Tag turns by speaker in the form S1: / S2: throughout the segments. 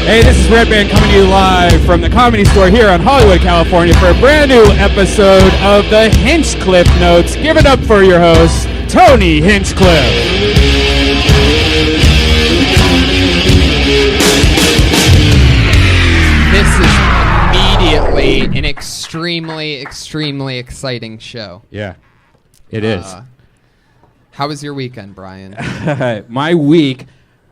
S1: Hey, this is Red Band coming to you live from the Comedy Store here on Hollywood, California for a brand new episode of the Hinchcliffe Notes. Give it up for your host, Tony Hinchcliffe.
S2: This is immediately an extremely exciting show.
S1: Yeah, it is.
S2: How was your weekend, Brian?
S1: My week,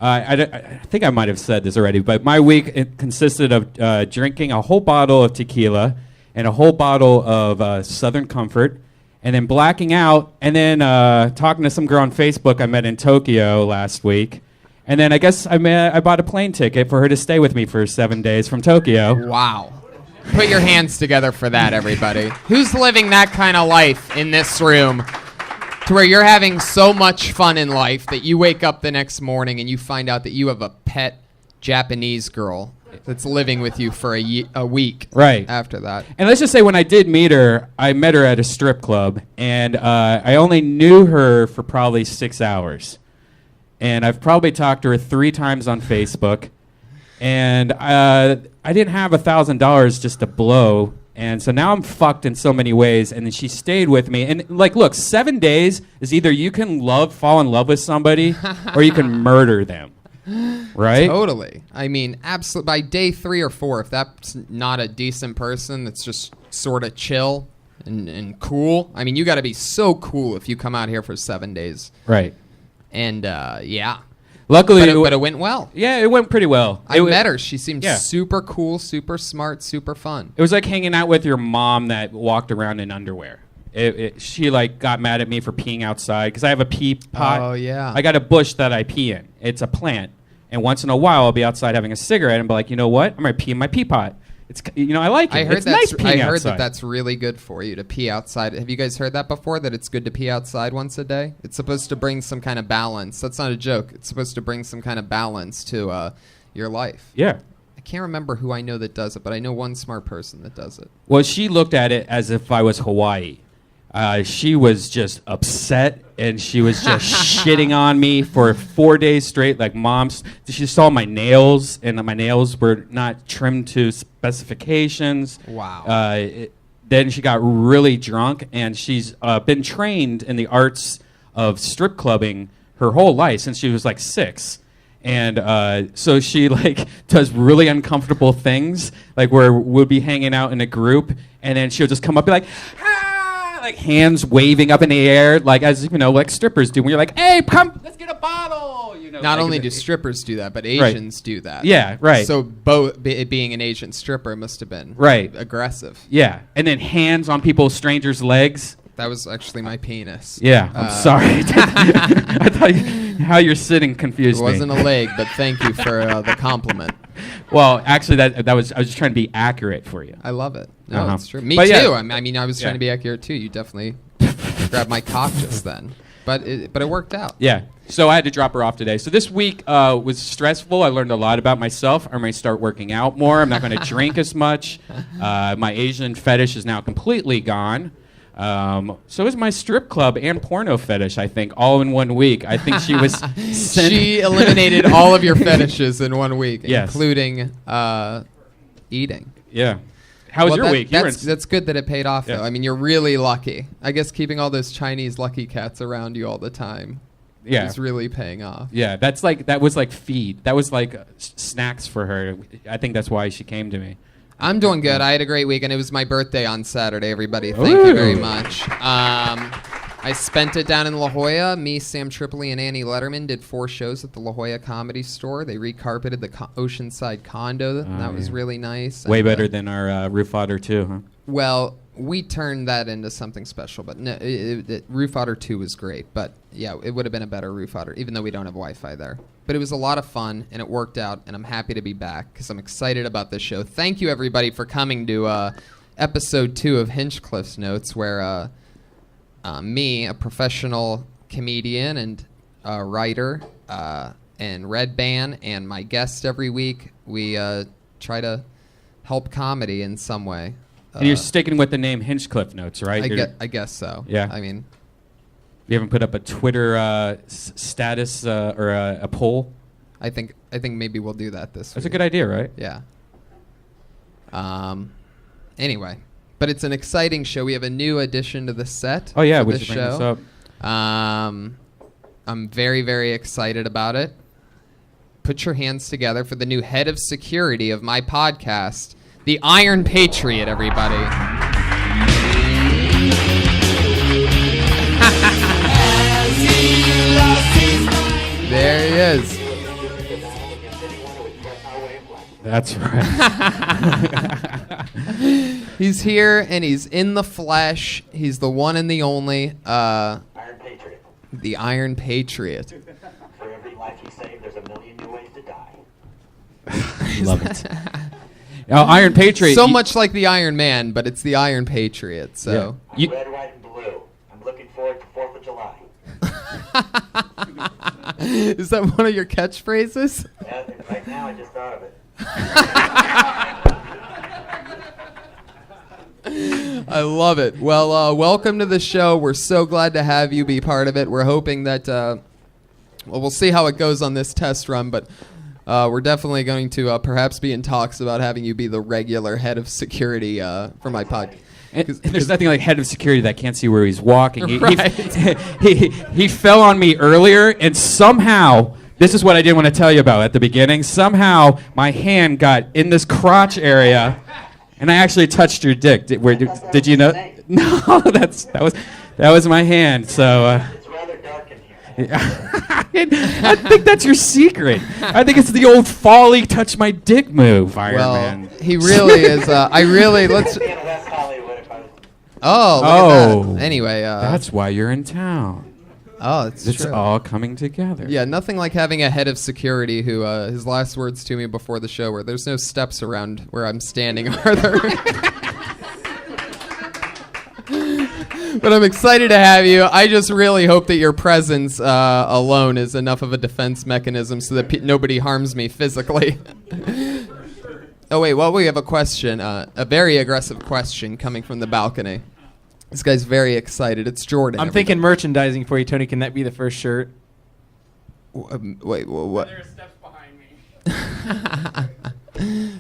S1: I think I might have said this already, but my week it consisted of drinking a whole bottle of tequila and a whole bottle of Southern Comfort, and then blacking out, and then talking to some girl on Facebook I met in Tokyo last week. And then I guess I bought a plane ticket for her to stay with me for 7 days from Tokyo.
S2: Wow. Put your hands together for that, everybody. Who's living that kind of life in this room to where you're having so much fun in life that you wake up the next morning and you find out that you have a pet Japanese girl that's living with you for a week
S1: right
S2: after that?
S1: And let's just say when I did meet her, I met her at a strip club, and I only knew her for probably 6 hours. And I've probably talked to her 3 times on Facebook. And I didn't have $1,000 just to blow. And so now I'm fucked in so many ways. And then she stayed with me. And like, look, 7 days is either you can fall in love with somebody or you can murder them. Right?
S2: Totally. I mean, absolutely. By day 3 or 4, if that's not a decent person that's just sort of chill and cool, I mean, you got to be so cool if you come out here for 7 days.
S1: Right.
S2: And, yeah.
S1: Luckily,
S2: but it went well.
S1: Yeah, it went pretty well.
S2: I met her. She seemed super cool, super smart, super fun.
S1: It was like hanging out with your mom that walked around in underwear. She like got mad at me for peeing outside because I have a pee pot.
S2: Oh, yeah.
S1: I got a bush that I pee in. It's a plant. And once in a while, I'll be outside having a cigarette and be like, you know what? I'm going to pee in my pee pot. It's, I like it. It's nice peeing outside.
S2: I heard that that's really good for you to pee outside. Have you guys heard that before, that it's good to pee outside once a day? It's supposed to bring some kind of balance. That's not a joke. It's supposed to bring some kind of balance to your life.
S1: Yeah.
S2: I can't remember who I know that does it, but I know one smart person that does it.
S1: Well, she looked at it as if I was Hawaii. She was just upset, and she was just shitting on me for 4 days straight. Like, she saw my nails, and my nails were not trimmed to specifications.
S2: Wow.
S1: Then she got really drunk, and she's been trained in the arts of strip clubbing her whole life since she was like 6. And so she like does really uncomfortable things, like where we'll be hanging out in a group, and then she'll just come up and be like, like hands waving up in the air, like as you know, like strippers do. When you're like, "Hey, come, let's get a bottle." You know.
S2: Not
S1: like
S2: only do strippers do that, but Asians do that.
S1: Yeah, right.
S2: So it being an Asian stripper must have been aggressive.
S1: Yeah, and then hands on strangers' legs.
S2: That was actually my penis.
S1: Yeah, I'm sorry. I thought how you're sitting confused me.
S2: It wasn't a leg, but thank you for the compliment.
S1: Well, actually, I was just trying to be accurate for you.
S2: I love it. No, that's true. Me
S1: but
S2: too.
S1: Yeah.
S2: I mean, I was trying to be accurate too. You definitely grabbed my cock just then, but it worked out.
S1: Yeah. So I had to drop her off today. So this week was stressful. I learned a lot about myself. I'm going to start working out more. I'm not going to drink as much. My Asian fetish is now completely gone. So is my strip club and porno fetish, I think, all in 1 week. I think she was...
S2: She eliminated all of your fetishes in 1 week,
S1: yes.
S2: Including eating.
S1: Yeah. How was your week?
S2: That's good that it paid off,
S1: Yeah.
S2: though. I mean, you're really lucky. I guess keeping all those Chinese lucky cats around you all the time is really paying off.
S1: Yeah, that was like feed. That was like snacks for her. I think that's why she came to me.
S2: I'm doing good. I had a great weekend. It was my birthday on Saturday, everybody. Thank you very much. I spent it down in La Jolla. Me, Sam Tripoli, and Annie Letterman did 4 shows at the La Jolla Comedy Store. They recarpeted the Oceanside condo. That was really nice.
S1: Way better than our Roof Otter 2, huh?
S2: Well, we turned that into something special. But no, Roof Otter 2 was great. But, yeah, it would have been a better Roof Otter, even though we don't have Wi-Fi there. But it was a lot of fun, and it worked out, and I'm happy to be back because I'm excited about this show. Thank you, everybody, for coming to episode 2 of Hinchcliffe's Notes, where me, a professional comedian and writer, and Red Band, and my guest every week, we try to help comedy in some way.
S1: And you're sticking with the name Hinchcliffe Notes, right?
S2: I guess so.
S1: Yeah.
S2: I mean...
S1: You haven't put up a Twitter status or a poll?
S2: I think maybe we'll do that this week.
S1: That's a good idea, right?
S2: Yeah. Anyway, but it's an exciting show. We have a new addition to the set.
S1: Oh, yeah,
S2: for
S1: we
S2: this
S1: should bring
S2: show.
S1: this up.
S2: I'm very, very excited about it. Put your hands together for the new head of security of my podcast, the Iron Patriot, everybody. There he is.
S1: That's right.
S2: He's here and he's in the flesh. He's the one and the only.
S3: Iron Patriot.
S2: The Iron Patriot.
S3: For every life you save, there's a million new ways to die.
S1: Love it. Now, Iron Patriot.
S2: So much like the Iron Man, but it's the Iron Patriot. So
S1: You-
S3: Red, white, and blue. I'm looking forward to 4th of July.
S2: Is that one of your catchphrases?
S3: Yeah, right now I just thought of it.
S2: I love it. Well, welcome to the show. We're so glad to have you be part of it. We're hoping that, we'll see how it goes on this test run, but we're definitely going to perhaps be in talks about having you be the regular head of security for my podcast.
S1: And there's nothing like head of security that can't see where he's walking.
S2: Right.
S1: He fell on me earlier, and somehow, this is what I didn't want to tell you about at the beginning. Somehow, my hand got in this crotch area, and I actually touched your dick. Did you know? No, that was my hand. So.
S3: It's rather dark in here.
S1: I think that's your secret. I think it's the old Folly touch my dick move, Iron Man.
S2: He really is. Let's.
S3: Be in West Hollywood if I was...
S2: Oh, look at that. Anyway,
S1: That's why you're in town.
S2: it's true.
S1: all coming together.
S2: Yeah, nothing like having a head of security who his last words to me before the show were, "There's no steps around where I'm standing, are there?" But I'm excited to have you. I just really hope that your presence alone is enough of a defense mechanism so that nobody harms me physically. Oh, wait, well, we have a question, a very aggressive question coming from the balcony. This guy's very excited. It's Jordan.
S4: I'm thinking merchandising for you, Tony. Can that be the first shirt?
S2: Wait, what?
S4: There are steps behind me.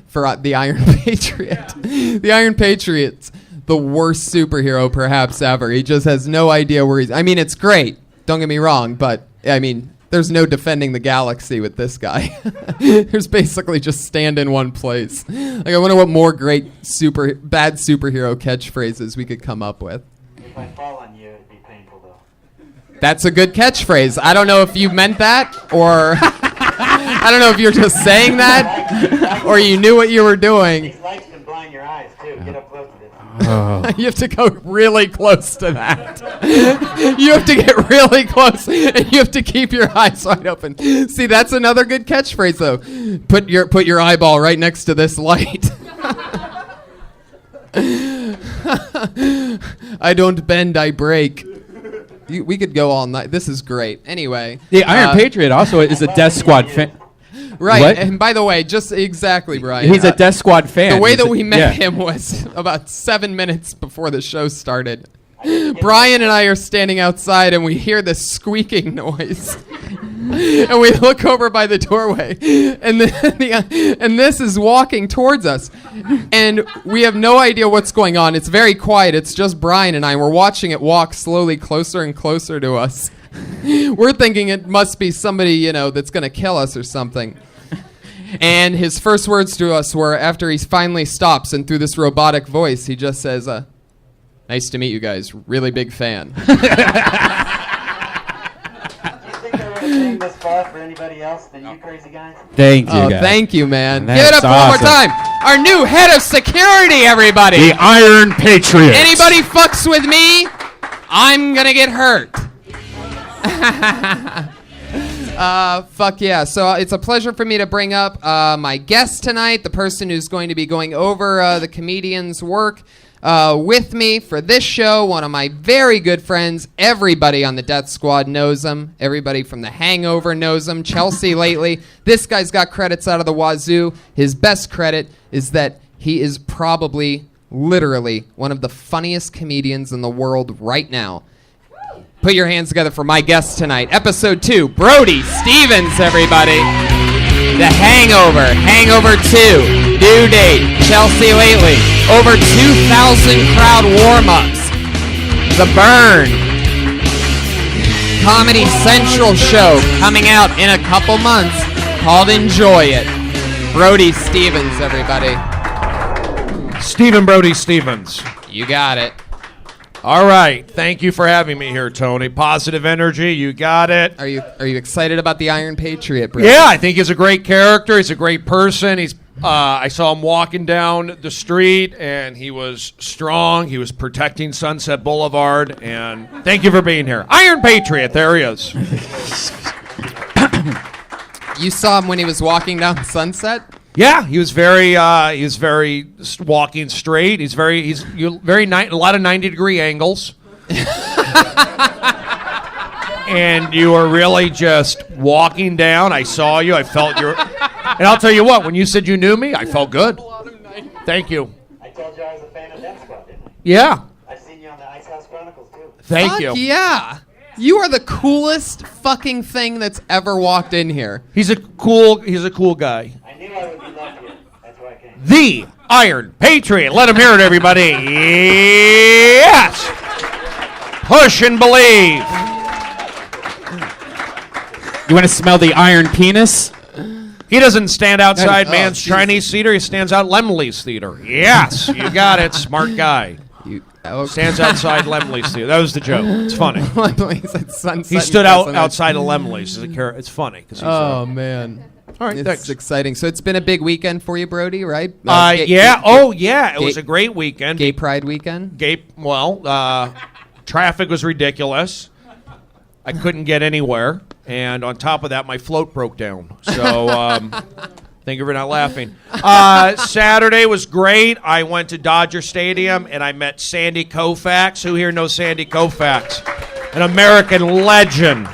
S2: For the Iron Patriot. The Iron Patriot's the worst superhero perhaps ever. He just has no idea where he's... I mean, it's great. Don't get me wrong. But, I mean, there's no defending the galaxy with this guy. There's basically just stand in one place. Like, I wonder what more great bad superhero catchphrases we could come up with.
S3: If I fall on you, it'd be painful, though.
S2: That's a good catchphrase. I don't know if you meant that or... I don't know if you're just saying that or you knew what you were doing.
S3: These lights can blind your eyes, too. Get up close to this.
S2: You have to go really close to that. You have to get really close, and you have to keep your eyes wide open. See, that's another good catchphrase, though. Put your eyeball right next to this light. I don't bend, I break. We could go all night. This is great. Anyway.
S1: The Iron Patriot also is a Death Squad fan.
S2: Right,
S1: What?
S2: and by the way, just exactly, Brian.
S1: He's a Death Squad fan.
S2: The way
S1: He's
S2: that
S1: a-
S2: we met
S1: yeah.
S2: him was about 7 minutes before the show started. Brian and I are standing outside, and we hear this squeaking noise. And we look over by the doorway, and and this is walking towards us. And we have no idea what's going on. It's very quiet. It's just Brian and I. We're watching it walk slowly closer and closer to us. We're thinking it must be somebody, that's going to kill us or something. And his first words to us were, after he finally stops and through this robotic voice, he just says, "Nice to meet you guys. Really big fan."
S3: Do you think I would have came this far for anybody else than you crazy guys?
S1: Thank you,
S2: Oh,
S1: guys.
S2: thank you, man.
S1: That's
S2: Give it up one more
S1: awesome.
S2: time. Our new head of security, everybody.
S1: The Iron Patriot.
S2: Anybody fucks with me, I'm going to get hurt. Fuck yeah. So it's a pleasure for me to bring up my guest tonight, the person who's going to be going over the comedian's work with me for this show, one of my very good friends. Everybody on the Death Squad knows him. Everybody from The Hangover knows him. Chelsea lately. This guy's got credits out of the wazoo. His best credit is that he is probably, literally, one of the funniest comedians in the world right now. Put your hands together for my guest tonight. Episode 2, Brody Stevens, everybody. The Hangover, Hangover 2, due date, Chelsea lately, over 2,000 crowd warm-ups. The Burn, Comedy Central show coming out in a couple months called Enjoy It. Brody Stevens, everybody.
S5: Stephen Brody Stevens.
S2: You got it.
S5: All right. Thank you for having me here, Tony. Positive energy. You got it.
S2: Are you excited about the Iron Patriot, Brody?
S5: Yeah, I think he's a great character. He's a great person. I saw him walking down the street, and he was strong. He was protecting Sunset Boulevard. And thank you for being here. Iron Patriot. There he is.
S2: You saw him when he was walking down Sunset?
S5: Yeah, he was very walking straight. He's a lot of 90-degree angles. And you were really just walking down. I saw you. I felt your. And I'll tell you what, when you said you knew me, I felt good. Thank you.
S3: I told you I was a fan of Death Squad, didn't I?
S5: Yeah.
S3: I've seen you on the Ice House Chronicles, too.
S5: Thank
S2: Fuck
S5: you.
S2: yeah. You are the coolest fucking thing that's ever walked in here.
S5: He's a cool guy.
S3: I knew I would be loved here. That's why I came.
S5: The Iron Patriot. Let him hear it, everybody. Yes. Push and believe.
S1: You want to smell the iron penis?
S5: He doesn't stand outside
S2: Oh,
S5: Man's
S2: Jesus.
S5: Chinese Theater. He stands out Lemley's Theater. Yes, you got it. Smart guy. Stands outside Lemley's Theater. That was the joke. It's funny. He stood outside of Lemley's. It's funny.
S2: Oh, man.
S5: All right,
S2: It's
S5: thanks.
S2: exciting. So it's been a big weekend for you, Brody, right?
S5: Yeah. It was a great weekend.
S2: Gay Pride weekend?
S5: Traffic was ridiculous. I couldn't get anywhere. And on top of that, my float broke down. So thank you for not laughing. Saturday was great. I went to Dodger Stadium, and I met Sandy Koufax. Who here knows Sandy Koufax? An American legend,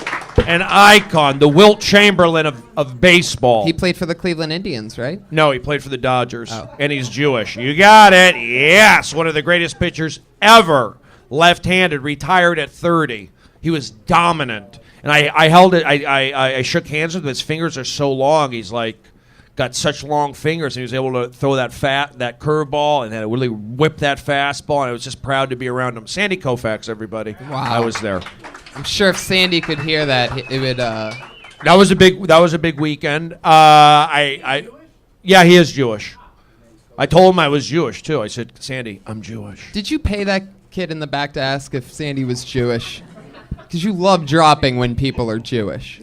S5: an icon, the Wilt Chamberlain of baseball.
S2: He played for the Cleveland Indians, right?
S5: No, he played for the Dodgers,
S2: Oh.
S5: and he's Jewish. You got it. Yes, one of the greatest pitchers ever. Left-handed, retired at 30. He was dominant. And I held it. I shook hands with him. His fingers are so long. He's like got such long fingers, and he was able to throw that curveball and then really whip that fastball. And I was just proud to be around him. Sandy Koufax, everybody.
S2: Wow.
S5: I was there.
S2: I'm sure if Sandy could hear that, it would.
S5: That was a big weekend. Yeah, he is Jewish. I told him I was Jewish too. I said, Sandy, I'm Jewish.
S2: Did you pay that kid in the back to ask if Sandy was Jewish? Because you love dropping when people are Jewish.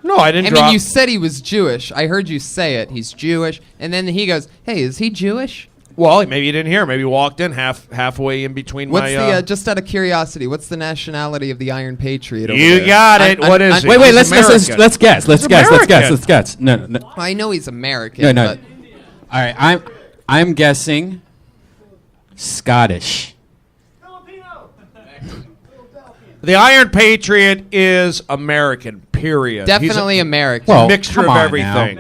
S5: No, I didn't.
S2: I mean, you said he was Jewish. I heard you say it. He's Jewish, and then he goes, "Hey, is he Jewish?"
S5: Well, maybe you didn't hear. Maybe he walked in halfway in between.
S2: What's the just out of curiosity? What's the nationality of the Iron Patriot? Over
S5: You
S2: there?
S5: got it. What is it?
S1: Wait,
S5: He's
S1: let's
S5: American.
S1: guess. Let's
S5: American.
S1: guess. No.
S2: I know he's American.
S1: No.
S2: But
S1: All right, I'm guessing Scottish.
S5: The Iron Patriot is American, period.
S2: definitely American.
S1: Well,
S5: Mixture
S1: come
S5: of
S1: on
S5: everything.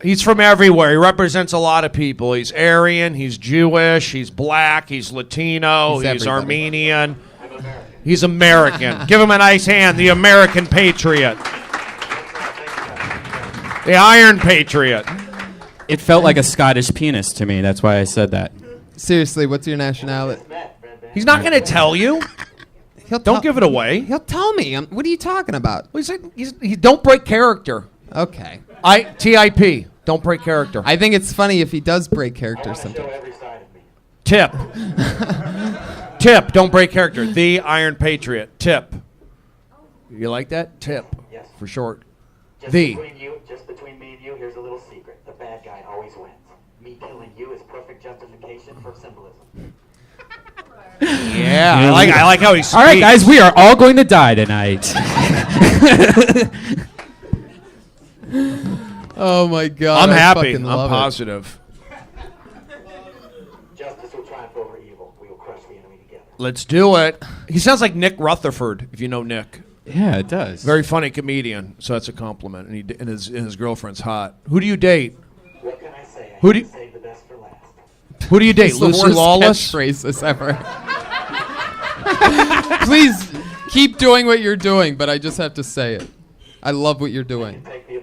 S5: He's from everywhere. He represents a lot of people. He's Aryan, he's Jewish, he's black, he's Latino,
S2: He's
S5: he's
S2: everybody.
S5: Armenian. He's American. Give him a nice hand, the American Patriot. The Iron Patriot.
S1: It felt like a Scottish penis to me. That's why I said that.
S2: Seriously, what's your nationality?
S5: He's not going to tell you. Don't give it away.
S2: He'll tell me. What are you talking about?
S5: He said he don't break character.
S2: Okay.
S5: TIP. Don't break character.
S2: I think it's funny if he does break character
S3: I want to show
S2: sometimes.
S3: every side of me.
S5: Tip. Tip. Don't break character. The Iron Patriot. Tip. You like that? Tip.
S3: Yes.
S5: For short.
S3: Just
S5: The.
S3: between me and you, here's a little secret. The bad guy always wins. Me killing you is perfect justification for symbolism.
S5: Yeah. I like how he speaks.
S1: All right, guys, we are all going to die tonight.
S2: Oh my God!
S5: I'm
S2: I
S5: happy.
S2: fucking
S5: I'm
S2: love it.
S5: positive.
S3: Justice will triumph over evil. We will crush the enemy together.
S5: Let's do it. He sounds like Nick Rutherford, if you know Nick.
S1: Yeah, it does.
S5: Very funny comedian, so that's a compliment. And his girlfriend's hot. Who do you date?
S3: What can I say? I
S5: Who
S3: have
S5: do
S3: to
S5: you-
S3: save the best for last.
S5: Who do you date?
S2: It's the
S5: Lucy
S2: worst
S5: Lawless?
S2: catchphrases ever. Please keep doing what you're doing, but I just have to say it. I love what you're doing.
S3: Take the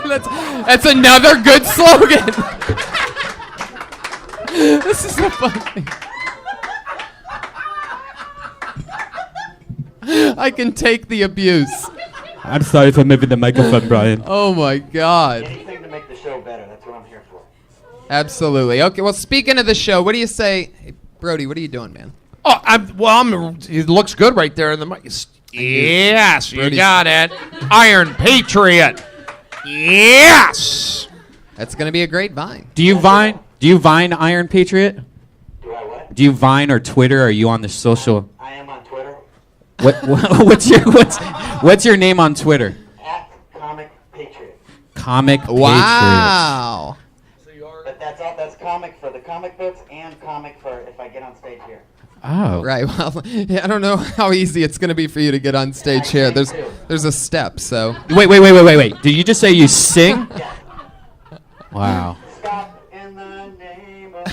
S2: That's another good slogan. This is so funny. I can take the abuse.
S1: I'm sorry for moving the microphone, Brian.
S2: Oh my God.
S3: Anything to make the show better. That's what I'm here for.
S2: Absolutely. Okay, well, speaking of the show, what do you say? Hey, Brody, what are you doing, man?
S5: Oh, it looks good right there in the mic. Yes, you got it. Iron Patriot. Yes.
S2: That's going to be a great Vine.
S1: Do you Vine? Do you Vine Iron Patriot?
S3: Do I what?
S1: Do you Vine or Twitter? Are you on the social?
S3: I am on Twitter.
S1: What's your name on Twitter?
S3: At Comic Patriot.
S1: Comic
S2: Wow.
S3: But that's all. That's comic for the comic books and comic for if I get on stage here.
S1: Patriots. Oh.
S2: Right. Well, I don't know how easy it's going to be for you to get on stage here. There's a step, so.
S1: Wait. Did you just say you sing?
S3: Yeah.
S1: Wow.
S3: Stop in the name of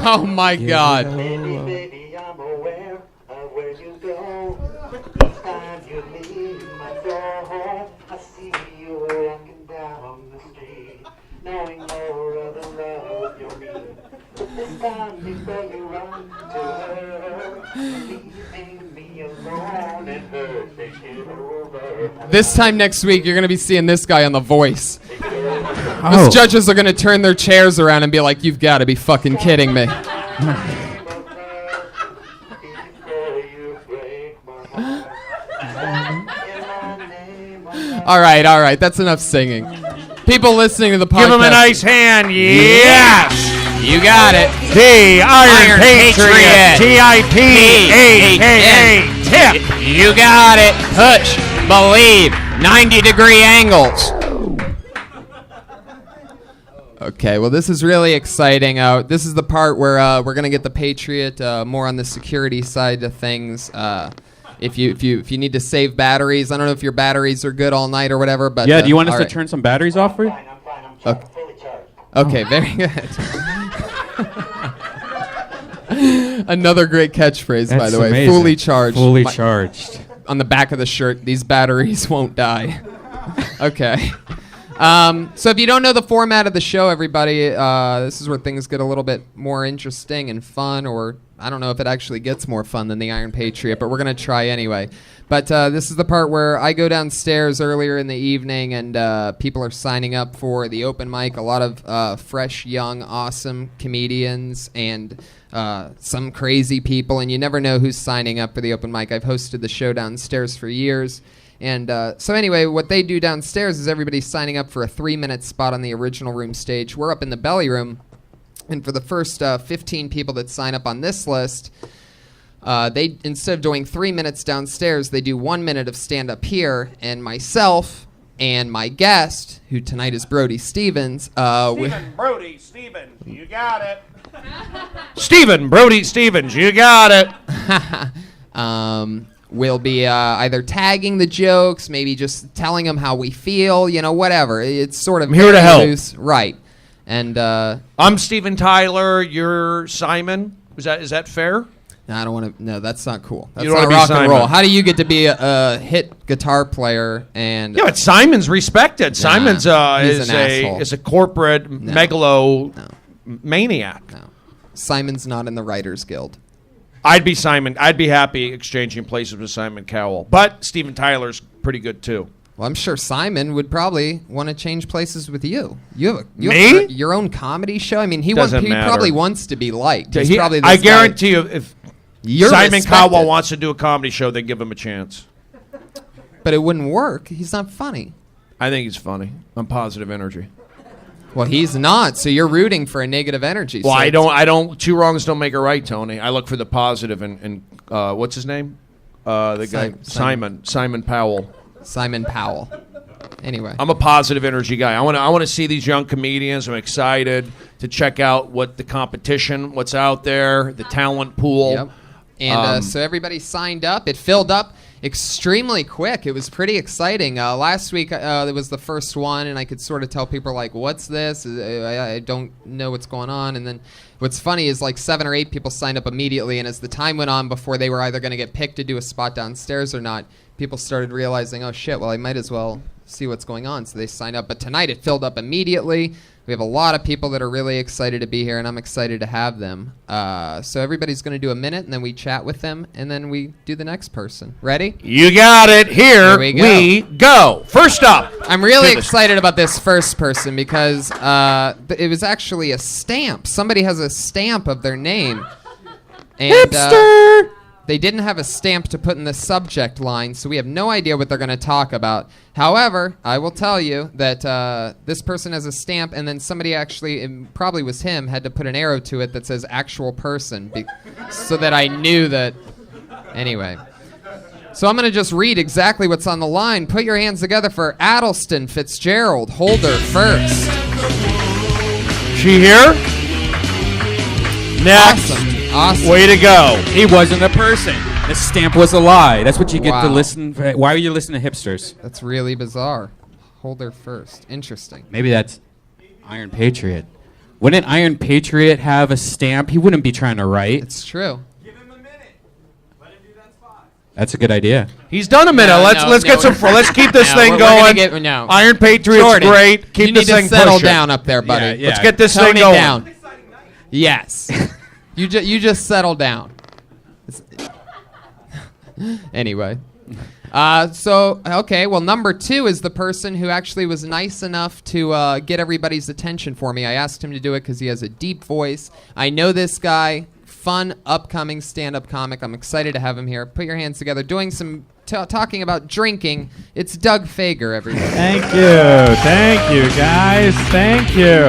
S2: Oh my God.
S3: Baby, I'm aware of where you go. Each time you leave my door, I see you walking down the street, knowing more of the love you'll need. But this time before you run to her, leaving me alone and her take it over.
S2: This time next week, you're going to be seeing this guy on The Voice.
S1: Oh.
S2: Those judges are going to turn their chairs around and be like, you've got to be fucking kidding me. All right. That's enough singing. People listening to the podcast.
S5: Give him a nice hand. Yes.
S2: You got it.
S5: The Iron Patriot.
S2: T-I-P-A-A-A.
S5: Tip.
S2: You got it. Push. Believe. 90-degree angles. Okay, well, this is really exciting. This is the part where we're gonna get the Patriot more on the security side of things. If you need to save batteries, I don't know if your batteries are good all night or whatever. But
S1: Yeah. Do you want us
S2: all
S1: to
S2: right.
S1: turn some batteries off for you?
S3: I'm fine. I'm
S2: Okay.
S3: fully charged.
S2: Okay, very good. Another great catchphrase, by
S1: That's
S2: the way.
S1: amazing.
S2: Fully charged.
S1: Fully
S2: My-
S1: charged.
S2: On the back of the shirt, these batteries won't die. Okay. So if you don't know the format of the show, everybody, this is where things get a little bit more interesting and fun, or I don't know if it actually gets more fun than the Iron Patriot, but we're going to try anyway. But this is the part where I go downstairs earlier in the evening and people are signing up for the open mic. A lot of fresh, young, awesome comedians and some crazy people, and you never know who's signing up for the open mic. I've hosted the show downstairs for years. And so anyway, what they do downstairs is everybody's signing up for a 3-minute spot on the original room stage. We're up in the belly room. And for the first 15 people that sign up on this list, they instead of doing 3 minutes downstairs, they do 1 minute of stand-up here. And myself and my guest, who tonight is Brody Stevens.
S5: Brody Stevens, you got it. Stephen Brody Stevens, you got it.
S2: We'll be either tagging the jokes, maybe just telling them how we feel, whatever. It's sort of
S5: I'm here to help.
S2: loose. Right. And
S5: I'm Steven Tyler. You're Simon. Is that fair?
S2: I don't want to. No, that's not cool. That's
S5: You don't
S2: not
S5: wanna be
S2: rock and roll.
S5: Simon.
S2: How do you get to be a hit guitar player and?
S5: Yeah, but Simon's respected. Simon's
S2: he's
S5: is
S2: an asshole.
S5: a corporate megalomaniac.
S2: No, Simon's not in the Writers Guild.
S5: I'd be Simon. I'd be happy exchanging places with Simon Cowell. But Steven Tyler's pretty good too.
S2: Well, I'm sure Simon would probably want to change places with you. You have
S5: Me?
S2: your own comedy show. I mean, he
S5: Doesn't
S2: he
S5: matter.
S2: probably wants to be liked. He's probably this
S5: I
S2: guy.
S5: guarantee you, if
S2: You're
S5: Simon
S2: respected.
S5: Cowell wants to do a comedy show, they give him a chance.
S2: But it wouldn't work. He's not funny.
S5: I think he's funny. I'm positive energy.
S2: Well, he's not. So you're rooting for a negative energy.
S5: Well,
S2: so
S5: I don't. Two wrongs don't make a right, Tony. I look for the positive, and what's his name? The guy Simon Powell.
S2: Simon Powell. Anyway,
S5: I'm a positive energy guy. I want to see these young comedians. I'm excited to check out what the competition, what's out there, the talent pool.
S2: Yep. And so everybody signed up. It filled up. extremely quick. It was pretty exciting. Last week it was the first one, and I could sort of tell people like, "What's this? I don't know what's going on." And then what's funny is like 7 or 8 people signed up immediately, and as the time went on, before they were either going to get picked to do a spot downstairs or not, people started realizing, "Oh shit! Well, I might as well see what's going on." So they signed up. But tonight it filled up immediately. We have a lot of people that are really excited to be here, and I'm excited to have them. So everybody's going to do a minute, and then we chat with them, and then we do the next person. Ready?
S5: You got it. Here we go. First up.
S2: I'm really excited about this first person because it was actually a stamp. Somebody has a stamp of their name. And,
S1: Hipster!
S2: They didn't have a stamp to put in the subject line, so we have no idea what they're going to talk about. However, I will tell you that this person has a stamp, and then somebody actually, it probably was him, had to put an arrow to it that says actual person, so that I knew that. Anyway. So I'm going to just read exactly what's on the line. Put your hands together for Addleston Fitzgerald, holder first.
S5: She here? Next.
S2: Awesome.
S5: Way to go.
S1: He wasn't a person. The stamp was a lie. That's what you get to
S2: Wow.
S1: listen. Why are you listening to hipsters?
S2: That's really bizarre. Holder first. Interesting.
S1: Maybe that's Iron Patriot. Wouldn't Iron Patriot have a stamp? He wouldn't be trying to write.
S2: It's true.
S1: That's a good idea.
S5: He's done a minute.
S2: No,
S5: let's
S2: no,
S5: get some. Let's keep this
S2: No,
S5: thing
S2: we're gonna
S5: going.
S2: no.
S5: Iron Patriot's
S2: Jordan,
S5: great. Keep
S2: you
S5: this
S2: need
S5: thing
S2: to settle
S5: pushing.
S2: down up there, buddy.
S1: Yeah.
S5: Let's get this
S2: Tone
S5: thing
S2: it
S5: going.
S2: down. Yes. you just settle down. Anyway. Okay, well, number 2 is the person who actually was nice enough to get everybody's attention for me. I asked him to do it because he has a deep voice. I know this guy. Fun, upcoming stand-up comic. I'm excited to have him here. Put your hands together. Doing some talking about drinking. It's Doug Fager, everybody.
S4: Thank you, guys. Thank you.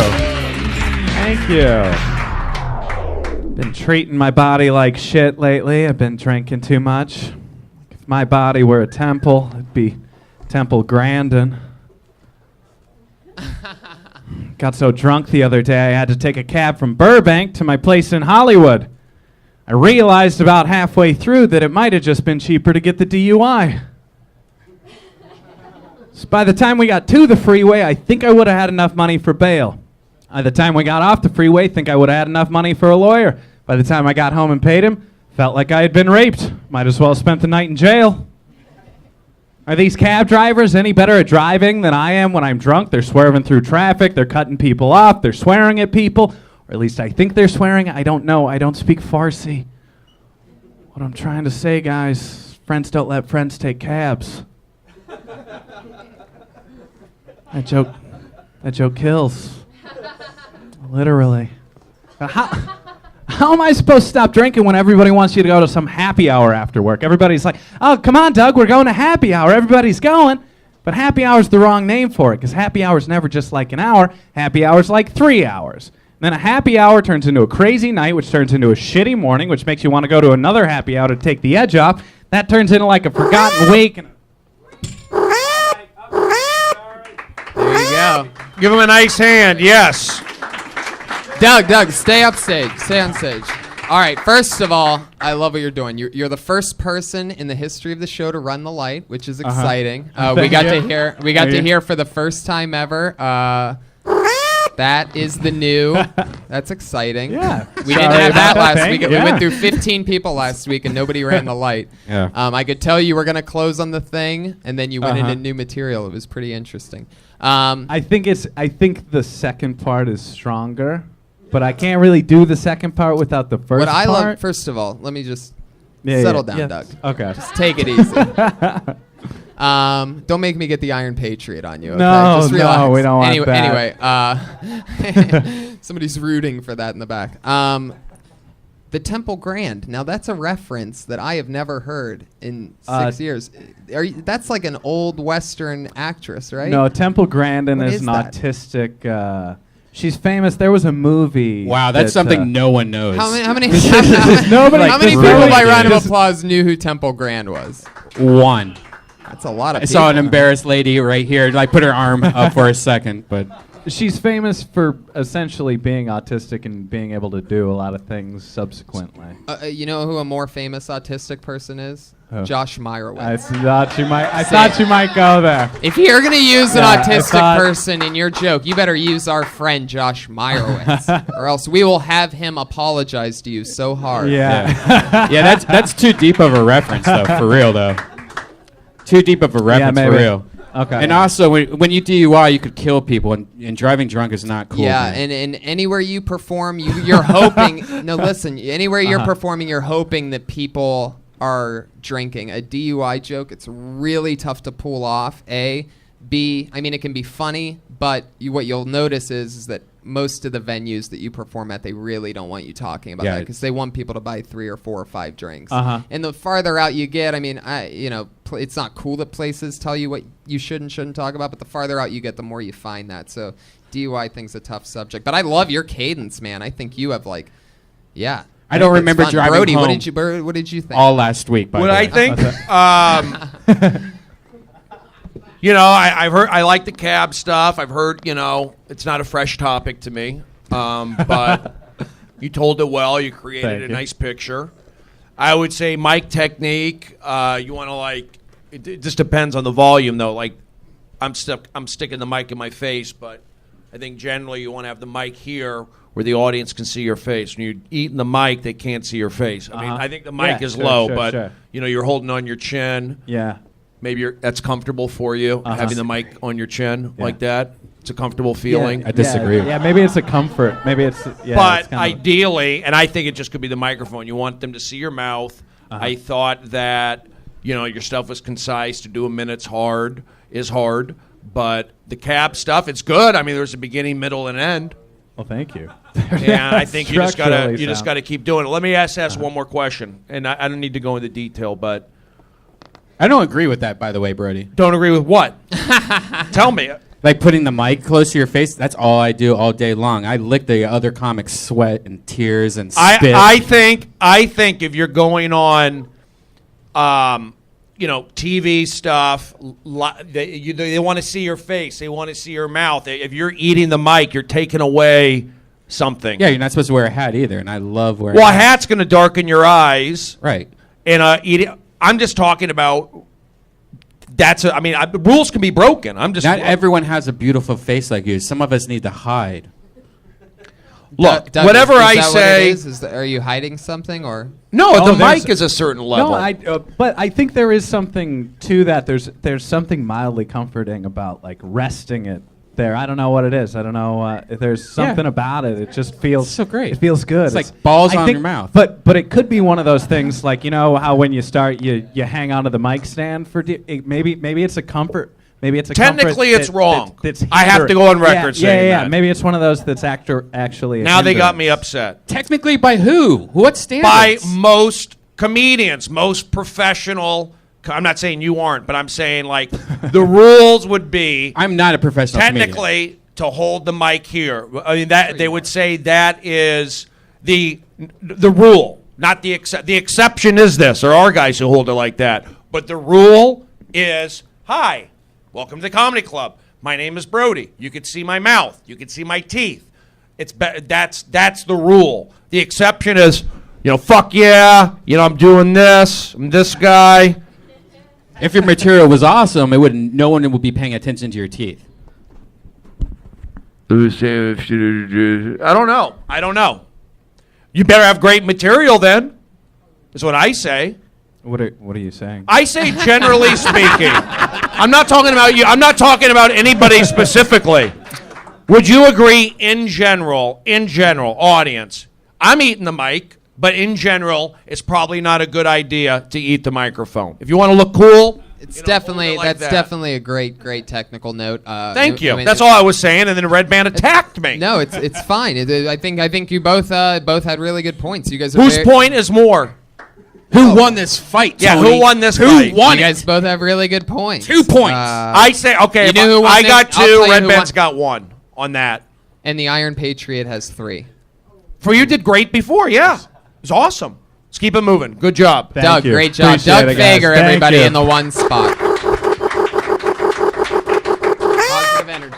S4: Been treating my body like shit lately. I've been drinking too much. If my body were a temple, it'd be Temple Grandin. Got so drunk the other day, I had to take a cab from Burbank to my place in Hollywood. I realized about halfway through that it might have just been cheaper to get the DUI. So by the time we got to the freeway, I think I would have had enough money for bail. By the time we got off the freeway, I think I would have had enough money for a lawyer. By the time I got home and paid him, felt like I had been raped. Might as well have spent the night in jail. Are these cab drivers any better at driving than I am when I'm drunk? They're swerving through traffic, they're cutting people off, they're swearing at people. Or at least I think they're swearing. I don't know. I don't speak Farsi. What I'm trying to say, guys, friends don't let friends take cabs. That joke kills. Literally. How am I supposed to stop drinking when everybody wants you to go to some happy hour after work? Everybody's like, oh, come on, Doug, we're going to happy hour. Everybody's going. But happy hour's the wrong name for it, because happy hour's never just like an hour. Happy hour's like 3 hours. Then a happy hour turns into a crazy night, which turns into a shitty morning, which makes you want to go to another happy hour to take the edge off. That turns into like a forgotten wake. And
S2: There you go.
S5: Give him a nice hand. Yes.
S2: Doug, stay upstage. Stay on stage. All right, first of all, I love what you're doing. You're the first person in the history of the show to run the light, which is exciting. We got to hear for the first time ever. That is the new. That's exciting.
S4: Yeah.
S2: We didn't have that last week.
S4: Yeah.
S2: We went through 15 people last week, and nobody ran the light.
S1: Yeah.
S2: I could tell you were going to close on the thing, and then you went into new material. It was pretty interesting.
S4: I think the second part is stronger, but I can't really do the second part without the first
S2: What I
S4: part.
S2: love, first of all, let me just
S4: Yeah,
S2: settle
S4: yeah,
S2: down,
S4: yes.
S2: Doug.
S4: Okay.
S2: Just take it easy. Don't make me get the Iron Patriot on you. Okay?
S4: No,
S2: Just
S4: no,
S2: relax.
S4: we don't want that.
S2: Anyway, somebody's rooting for that in the back. The Temple Grand. Now that's a reference that I have never heard in 6 years. That's like an old Western actress, right?
S4: No, Temple Grandin
S2: What
S4: is
S2: is
S4: an
S2: that?
S4: autistic. She's famous. There was a movie.
S1: Wow, that's
S4: that,
S1: something no one knows.
S2: How many
S4: Nobody-
S2: how many
S4: just
S2: people
S4: really
S2: by round of
S4: just-
S2: applause knew who Temple Grand was?
S1: One.
S2: That's a lot of
S1: I
S2: people.
S1: saw an embarrassed lady right here. I put her arm up for a second, but
S4: She's famous for essentially being autistic and being able to do a lot of things subsequently.
S2: You know who a more famous autistic person is? Josh Meyerowitz.
S4: I thought you might go there.
S2: If you're gonna use an
S4: Yeah, I
S2: autistic
S4: thought-
S2: person in your joke, you better use our friend Josh Meyerowitz, or else we will have him apologize to you so hard.
S4: Yeah.
S1: Yeah, that's too deep of a reference, though, for real, though. Too deep of a reference, for
S4: maybe.
S1: real.
S4: Okay.
S1: And also, when you DUI, you could kill people, and driving drunk is not cool.
S2: Yeah,
S1: man.
S2: and anywhere you perform, you're hoping. No, listen. Anywhere you're
S4: Uh-huh.
S2: performing, you're hoping that people are drinking. A DUI joke, it's really tough to pull off. A, B. I mean, it can be funny, but what you'll notice is that most of the venues that you perform at, they really don't want you talking about that because they want people to buy 3 or 4 or 5 drinks.
S4: Uh-huh.
S2: And the farther out you get, I mean, it's not cool that places tell you what you should and shouldn't talk about, but the farther out you get, the more you find that. So DUI thing's a tough subject. But I love your cadence, man. I think you have
S1: I don't
S2: think it's
S1: remember
S2: fun.
S1: driving
S2: Brody,
S1: home
S2: what did you think?
S1: all last week. By
S5: What
S1: the way.
S5: I think, I've heard, I like the cab stuff. I've heard, it's not a fresh topic to me, but you told it well. You created
S4: Thank
S5: a
S4: you.
S5: nice picture. I would say mic technique. You want to it just depends on the volume though. Like I'm sticking the mic in my face, but I think generally you want to have the mic here where the audience can see your face. When you're eating the mic, they can't see your face. I mean, I think the mic
S4: Yeah,
S5: is
S4: sure,
S5: low,
S4: sure,
S5: but
S4: sure.
S5: you're holding on your chin.
S4: Yeah.
S5: Maybe that's comfortable for you, having the mic on your chin like that. It's a comfortable feeling.
S1: I disagree.
S4: Yeah, maybe it's a comfort. Maybe it's
S5: But
S4: it's kind of-
S5: ideally, and I think it just could be the microphone, you want them to see your mouth. I thought that, your stuff was concise. To do a minute's is hard. But the cab stuff, it's good. I mean, there's a beginning, middle, and end.
S4: Well, thank you.
S5: And I think you just
S4: Structurally
S5: gotta keep doing it. Let me ask one more question, and I don't need to go into detail, but
S1: I don't agree with that, by the way, Brody.
S5: don't agree with what? Tell me.
S1: Like putting the mic close to your face, that's all I do all day long. I lick the other comics' sweat and tears and spit.
S5: I think if you're going on, TV stuff, they want to see your face. They want to see your mouth. If you're eating the mic, you're taking away something.
S1: Yeah, you're not supposed to wear a hat either, and I love wearing
S5: Well, a
S1: hats.
S5: hat's going to darken your eyes.
S1: Right.
S5: And eating. I'm just talking about. The rules can be broken.
S1: Not everyone has a beautiful face like you. Some of us need to hide.
S5: Look,
S2: Doug,
S5: whatever
S2: is
S5: I
S2: that
S5: say.
S2: What it is? Are you hiding something or?
S5: No,
S4: Oh,
S5: the
S4: there's-
S5: mic is a certain level.
S4: No, but I think there is something to that. There's something mildly comforting about like resting it there. I don't know what it is. I don't know. There's something about it. It just feels
S1: It's so great.
S4: It feels good.
S1: It's like balls
S4: I
S1: on
S4: think-
S1: your mouth.
S4: But it could be one of those things like how when you start you hang onto the mic stand for maybe it's a comfort. Maybe it's a
S5: Technically,
S4: comfort
S5: it's wrong.
S4: That's
S5: I have to go on record
S4: yeah,
S5: saying
S4: yeah.
S5: that.
S4: Maybe it's one of those that's actually. a
S5: Now they got
S4: hindrance.
S5: me upset.
S1: Technically, by who? What standards?
S5: By most comedians, most professional. I'm not saying you aren't, but I'm saying like the rules would be
S1: I'm not a professional comedian.
S5: technically to hold the mic here. I mean that they would say that is the rule, not the exception. The exception is this. There are guys who hold it like that, but the rule is hi. Welcome to the Comedy Club. My name is Brody. You can see my mouth. You can see my teeth. That's the rule. The exception is, fuck yeah. I'm doing this. I'm this guy.
S1: If your material was awesome, no one would be paying attention to your teeth.
S5: I don't know. You better have great material then. Is what I say.
S4: What are you saying?
S5: I say generally speaking. I'm not talking about you. I'm not talking about anybody specifically. Would you agree in general, audience, I'm eating the mic, but in general, it's probably not a good idea to eat the microphone. If you want to look cool,
S2: It's
S5: hold
S2: definitely
S5: it like that.
S2: definitely a great technical note.
S5: Thank you.
S2: I mean,
S5: That's all I was saying, and then the red band attacked me.
S2: No, it's fine. I think you both had really good points. You guys are
S5: Whose
S2: very,
S5: point is more?
S1: Who won this fight?
S5: Yeah,
S1: Tony?
S5: who won this
S1: Who
S5: fight?
S1: won
S2: You
S1: it?
S2: guys both have really good points.
S1: 2 points.
S5: I say okay.
S2: You
S5: If
S2: know who won
S5: I
S2: this?
S5: got
S2: I'll tell
S5: two.
S2: you
S5: Red
S2: who
S5: band's
S2: won.
S5: got one on that.
S2: And the Iron Patriot has 3.
S5: For you, did great before. Yeah, it was awesome. Let's keep it moving. Good job.
S4: Thank
S2: Doug,
S4: you.
S2: great job.
S4: Appreciate
S2: Doug
S4: it, guys.
S2: Fager,
S4: Thank
S2: everybody
S4: you.
S2: in the one spot. Positive energy.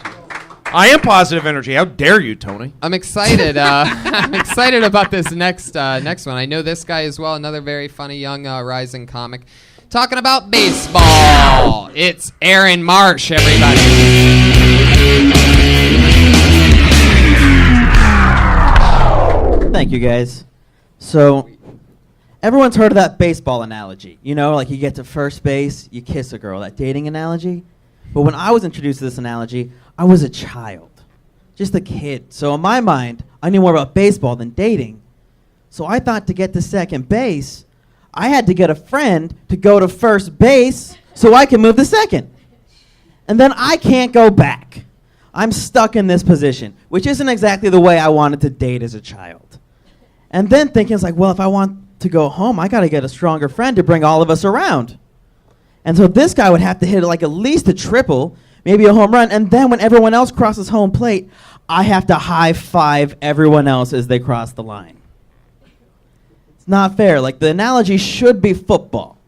S5: I am positive energy. How dare you, Tony?
S2: I'm excited. I'm excited about this next one. I know this guy as well. Another very funny young rising comic. talking about baseball. It's Aaron Marsh, everybody.
S6: Thank you, guys. So, everyone's heard of that baseball analogy. You know, like you get to first base, you kiss a girl, that dating analogy. But when I was introduced to this analogy, I was a child, just a kid. So in my mind, I knew more about baseball than dating. So I thought to get to second base, I had to get a friend to go to first base so I can move to second. And then I can't go back. I'm stuck in this position, which isn't exactly the way I wanted to date as a child. And then thinking, it's like, well, if I want to go home, I got to get a stronger friend to bring all of us around. And so this guy would have to hit like at least a triple, maybe a home run, and then when everyone else crosses home plate, I have to high five everyone else as they cross the line. It's not fair. Like the analogy should be football.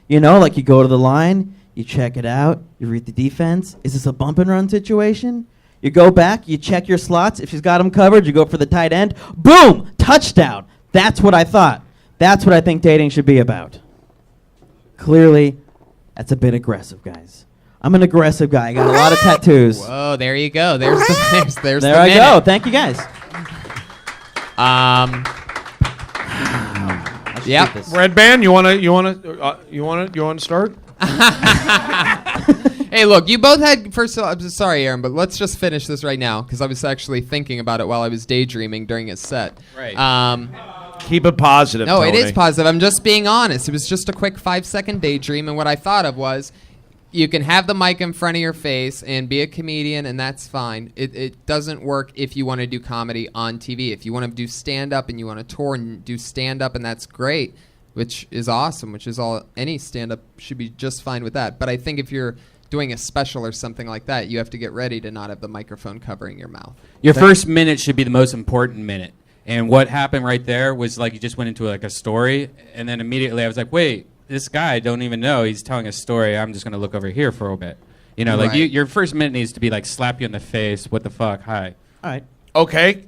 S6: You know, like you go to the line, you check it out, you read the defense. Is this a bump and run situation? You go back, you check your slots. If she's got them covered, you go for the tight end. Boom! Touchdown. That's what I thought. That's what I think dating should be about. Clearly, that's a bit aggressive, guys. I'm an aggressive guy. I got a lot of tattoos.
S2: Whoa, there you go. There's the
S6: There
S2: the
S6: I
S2: minute.
S6: go. Thank you, guys.
S2: Um,
S6: I should
S2: Yep.
S6: keep this.
S5: Red Band, you wanna start?
S2: hey, look, you both had, first of all, I'm sorry, Aaron, but let's just finish this right now, because I was actually thinking about it while I was daydreaming during his set.
S1: Right.
S5: Keep it positive.
S2: No,
S5: Tony.
S2: it is positive. I'm just being honest. It was just a quick 5-second daydream, and what I thought of was, you can have the mic in front of your face and be a comedian, and that's fine. It doesn't work if you want to do comedy on TV. If you want to do stand-up and you want to tour and do stand-up, and that's great, which is awesome, which is all, any stand-up should be just fine with that. But I think if you're doing a special or something like that, you have to get ready to not have the microphone covering your mouth.
S1: Your first minute should be the most important minute. And what happened right there was like you just went into like a story, and then immediately I was like, wait, this guy I don't even know. He's telling a story. I'm just going to look over here for a bit. You know, like
S2: Right.
S1: your first minute needs to be like slap you in the face. What the fuck? Hi.
S6: All right.
S5: Okay.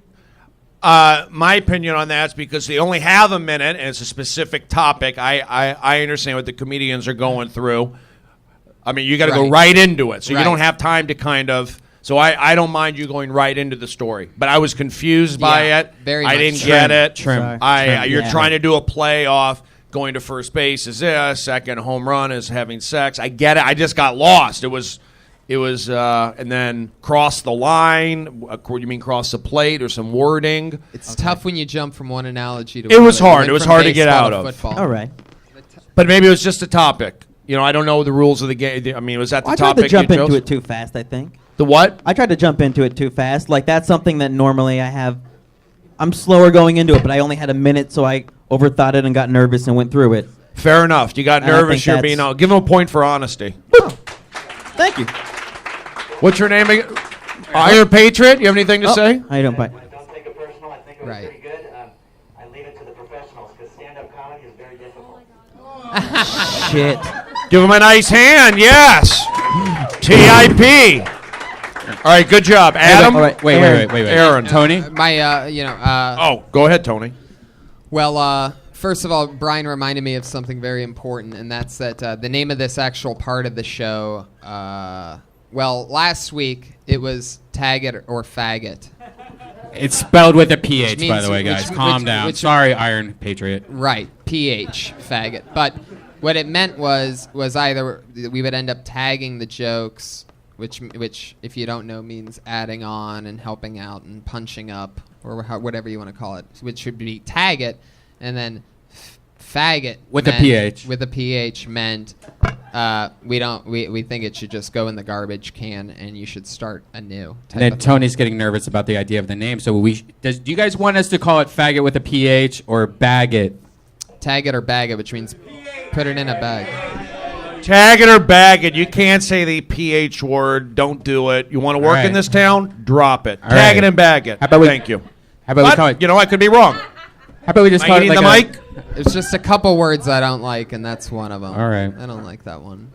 S5: My opinion on that is because they only have a minute and it's a specific topic. I understand what the comedians are going through. I mean, you got to go
S2: Right.
S5: right into it, so you
S2: Right.
S5: don't have time to kind of. So I don't mind you going right into the story, but I was confused by
S2: Yeah,
S5: it.
S2: very
S5: I
S2: much.
S5: didn't
S1: Trim,
S5: get it.
S1: trim,
S6: Sorry.
S5: You're
S6: Yeah.
S5: trying to do a play off. Going to first base is this. Second home run is having sex. I get it. I just got lost. It was, and then cross the line. You mean cross the plate or some wording?
S2: It's tough when you jump from one analogy to
S5: It was
S2: another. You
S5: hard.
S2: went
S5: It was
S2: from
S5: hard to get
S2: baseball
S5: out of.
S2: football.
S6: All right.
S5: But maybe it was just a topic. You know, I don't know the rules of the game. I mean, was that the
S6: I tried
S5: topic
S6: to jump
S5: you
S6: into
S5: chose?
S6: it too fast, I think.
S5: The what?
S6: I tried to jump into it too fast. Like, that's something that normally I have. I'm slower going into it, but I only had a minute, so I overthought it and got nervous and went through it.
S5: Fair enough. You got
S6: And I
S5: nervous.
S6: think
S5: You're
S6: that's-
S5: being out. Give him a point for honesty.
S6: Thank you.
S5: What's your name again? Iron Patriot. You have anything to say?
S6: How you doing, bye?
S3: Don't take it personal. I think it was
S2: Right.
S3: pretty good. I leave it to the professionals because stand-up comedy is very difficult.
S6: Shit.
S5: Give him a nice hand. Yes. TIP. All right. Good job, Adam.
S6: all right.
S1: Wait.
S5: Aaron.
S1: Tony?
S5: Oh, go ahead, Tony.
S2: Well, first of all, Brian reminded me of something very important, and that's that the name of this actual part of the show, well, last week it was Tag It or Faggot.
S1: It's spelled with a PH, by
S2: means-
S1: the way, guys.
S2: which-
S1: Calm
S2: which-
S1: down.
S2: which-
S1: Sorry, Iron Patriot.
S2: Right, PH, faggot. But what it meant was either we would end up tagging the jokes, which if you don't know means adding on and helping out and punching up or whatever you want to call it, which should be tag it, and then faggot
S1: With a
S2: meant-
S1: PH.
S2: With a PH meant we think it should just go in the garbage can and you should start anew.
S1: And then Tony's getting nervous about the idea of the name. So do you guys want us to call it faggot with a PH or bag it?
S2: Tag it or bag it, which means put it in a bag.
S5: Tag it or bag it. You can't say the PH word. Don't do it. You want to work
S1: All
S5: in
S1: right.
S5: this town? Drop it.
S1: All
S5: Tag
S1: right.
S5: it and bag it.
S1: How about we-
S5: Thank you.
S1: How about we call
S5: But,
S1: it?
S5: you know, I could be wrong.
S1: How about we just
S5: Am
S1: call
S5: I
S1: it
S5: eating
S1: like
S5: the
S1: a-
S5: mic?
S2: It's just a couple words I don't like, and that's one of them.
S1: All right.
S2: I don't like that one.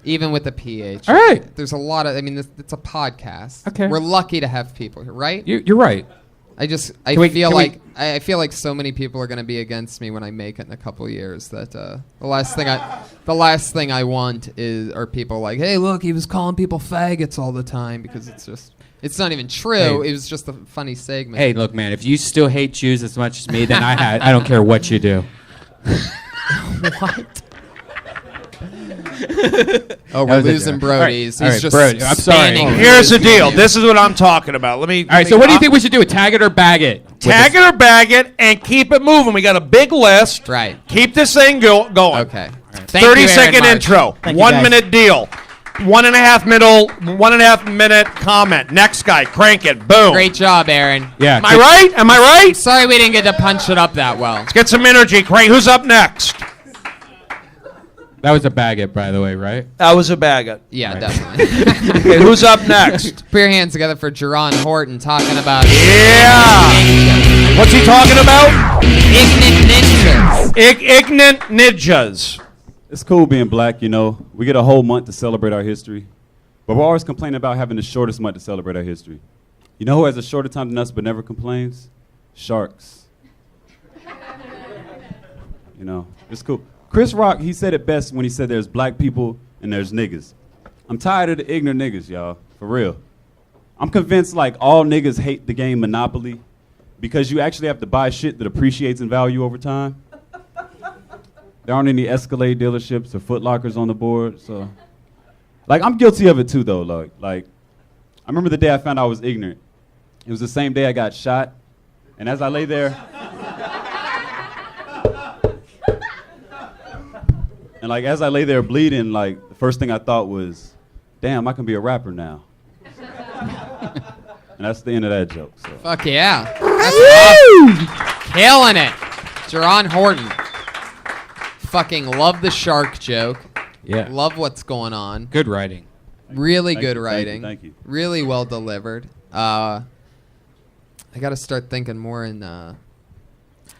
S2: Even with the PH.
S1: All right.
S2: There's a lot of, it's a podcast.
S1: Okay.
S2: We're lucky to have people here, right?
S1: You're right.
S2: I feel like so many people are going to be against me when I make it in a couple years that the last thing I want are people like, hey, look, he was calling people faggots all the time, because it's not even true.
S1: Hey.
S2: It was just a funny segment.
S1: Hey, look, man, if you still hate Jews as much as me, then I don't care what you do.
S2: What? Oh, we're losing Brody's.
S1: All right,
S2: He's just
S1: Brody, I'm sorry.
S2: spinning.
S5: Here's the deal. This is what I'm talking about. All
S1: right, so what do you think we should do? Tag it or bag it?
S5: Tag it or bag it and keep it moving. We got a big list.
S2: Right.
S5: Keep this thing going.
S2: Okay. Thank
S5: 30
S2: you, Aaron
S5: second
S2: Marsh.
S5: intro.
S6: Thank you,
S5: 1
S6: guys.
S5: minute deal. 1.5 minute comment. Next guy, crank it. Boom.
S2: Great job, Aaron.
S1: Yeah.
S5: Am I right? Am I right?
S2: Sorry we didn't get to punch it up that well.
S5: Let's get some energy. Crank. Who's up next?
S1: That was a bag it, by the way, right?
S5: That was a bag it.
S2: Yeah,
S1: Right.
S2: definitely.
S5: Okay, who's up next?
S2: Put your hands together for Jerron Horton talking about
S5: Yeah. What's he talking about?
S2: ignorant ninjas.
S5: Ignorant ninjas.
S7: It's cool being black, you know. We get a whole month to celebrate our history. But we're always complaining about having the shortest month to celebrate our history. You know who has a shorter time than us but never complains? Sharks. You know, it's cool. Chris Rock, he said it best when he said there's black people and there's niggas. I'm tired of the ignorant niggas, y'all, for real. I'm convinced like all niggas hate the game Monopoly because you actually have to buy shit that appreciates in value over time. There aren't any Escalade dealerships or Foot Lockers on the board, so. Like, I'm guilty of it too, though. Like, I remember the day I found out I was ignorant. It was the same day I got shot, and as I lay there, and like as I lay there bleeding, like the first thing I thought was, damn, I can be a rapper now. And that's the end of that joke. So.
S2: Fuck yeah. That's awesome. Killing it. Jerron Horton. Fucking love the shark joke.
S1: Yeah.
S2: Love what's going on.
S1: Good writing.
S2: Really
S7: Thank
S2: good
S7: you,
S2: writing.
S7: Thank you.
S2: Really well delivered. I got to start thinking more in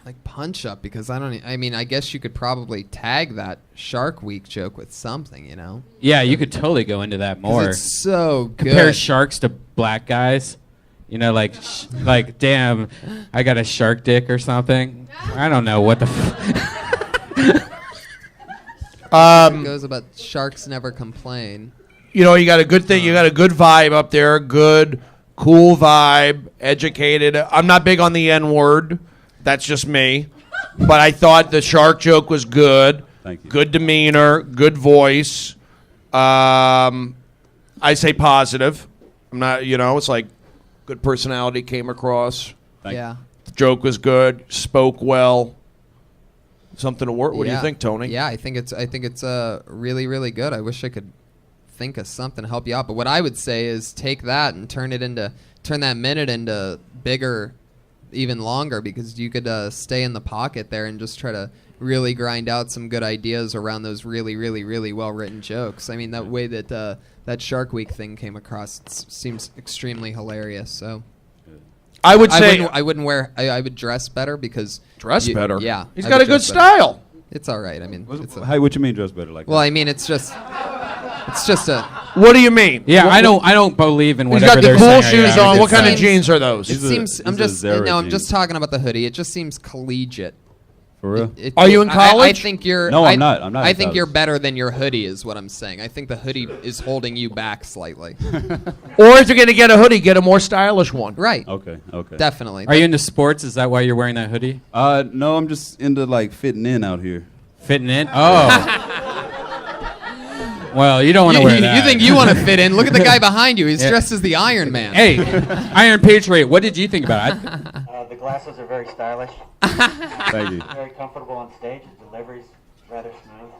S2: like punch up, because I guess you could probably tag that Shark Week joke with something, you know?
S1: Yeah, you could totally go into that
S2: 'Cause
S1: more.
S2: it's so good.
S1: Compare sharks to black guys. You know, like, damn, I got a shark dick or something. I don't know what the.
S2: It goes about sharks never complain.
S5: You know, you got a good thing. You got a good vibe up there. Good, cool vibe. Educated. I'm not big on the N word. That's just me. But I thought the shark joke was good.
S7: Thank you.
S5: Good demeanor. Good voice. I say positive. I'm not. You know, it's like good personality came across.
S7: Thank you.
S2: Yeah.
S5: The joke was good. Spoke well. Something to work. What do you
S2: Yeah.
S5: think, Tony?
S2: Yeah, I think it's really, really good. I wish I could think of something to help you out. But what I would say is take that and turn that minute into bigger, even longer, because you could stay in the pocket there and just try to really grind out some good ideas around those really, really, really well written jokes. I mean, that way that that Shark Week thing came across seems extremely hilarious. So
S5: I would say
S2: I would dress better, because
S5: dress better.
S2: Yeah,
S5: He's
S2: I
S5: got
S2: would
S5: a good
S2: dress better.
S5: style.
S2: It's all right. I mean, it's
S7: Hey, what you mean dress better like
S2: well,
S7: that?
S2: I mean, it's just a.
S5: What do you mean?
S1: Yeah, I don't believe in
S5: He's
S1: whatever
S5: got the
S1: they're
S5: cool
S1: saying right
S5: shoes
S1: now.
S5: on.
S1: It's
S5: What kind of
S2: seems-
S5: jeans are those?
S2: It
S7: These are-
S2: seems. I'm
S7: these are
S2: just.
S7: Zara
S2: No, I'm
S7: jeans.
S2: just talking about the hoodie. It just seems collegiate.
S7: For real?
S5: Are you in
S2: I
S5: college?
S2: think you're.
S7: No, I'm not. I'm not
S2: I
S7: in
S2: think
S7: college.
S2: you're better than your hoodie, is what I'm saying. I think the hoodie is holding you back slightly.
S5: Or if you're going to get a hoodie, get a more stylish one.
S2: Right.
S7: Okay.
S2: Definitely.
S1: Are you into sports? Is that why you're wearing that hoodie?
S7: No, I'm just into like fitting in out here.
S1: Fitting in? Oh. Well, you don't want to wear that.
S2: You think you want to fit in? Look at the guy behind you. He's dressed as the Iron Man.
S1: Hey, Iron Patriot, what did you think about it?
S3: The glasses are very stylish,
S7: Thank you.
S3: very comfortable on stage. The delivery's rather smooth.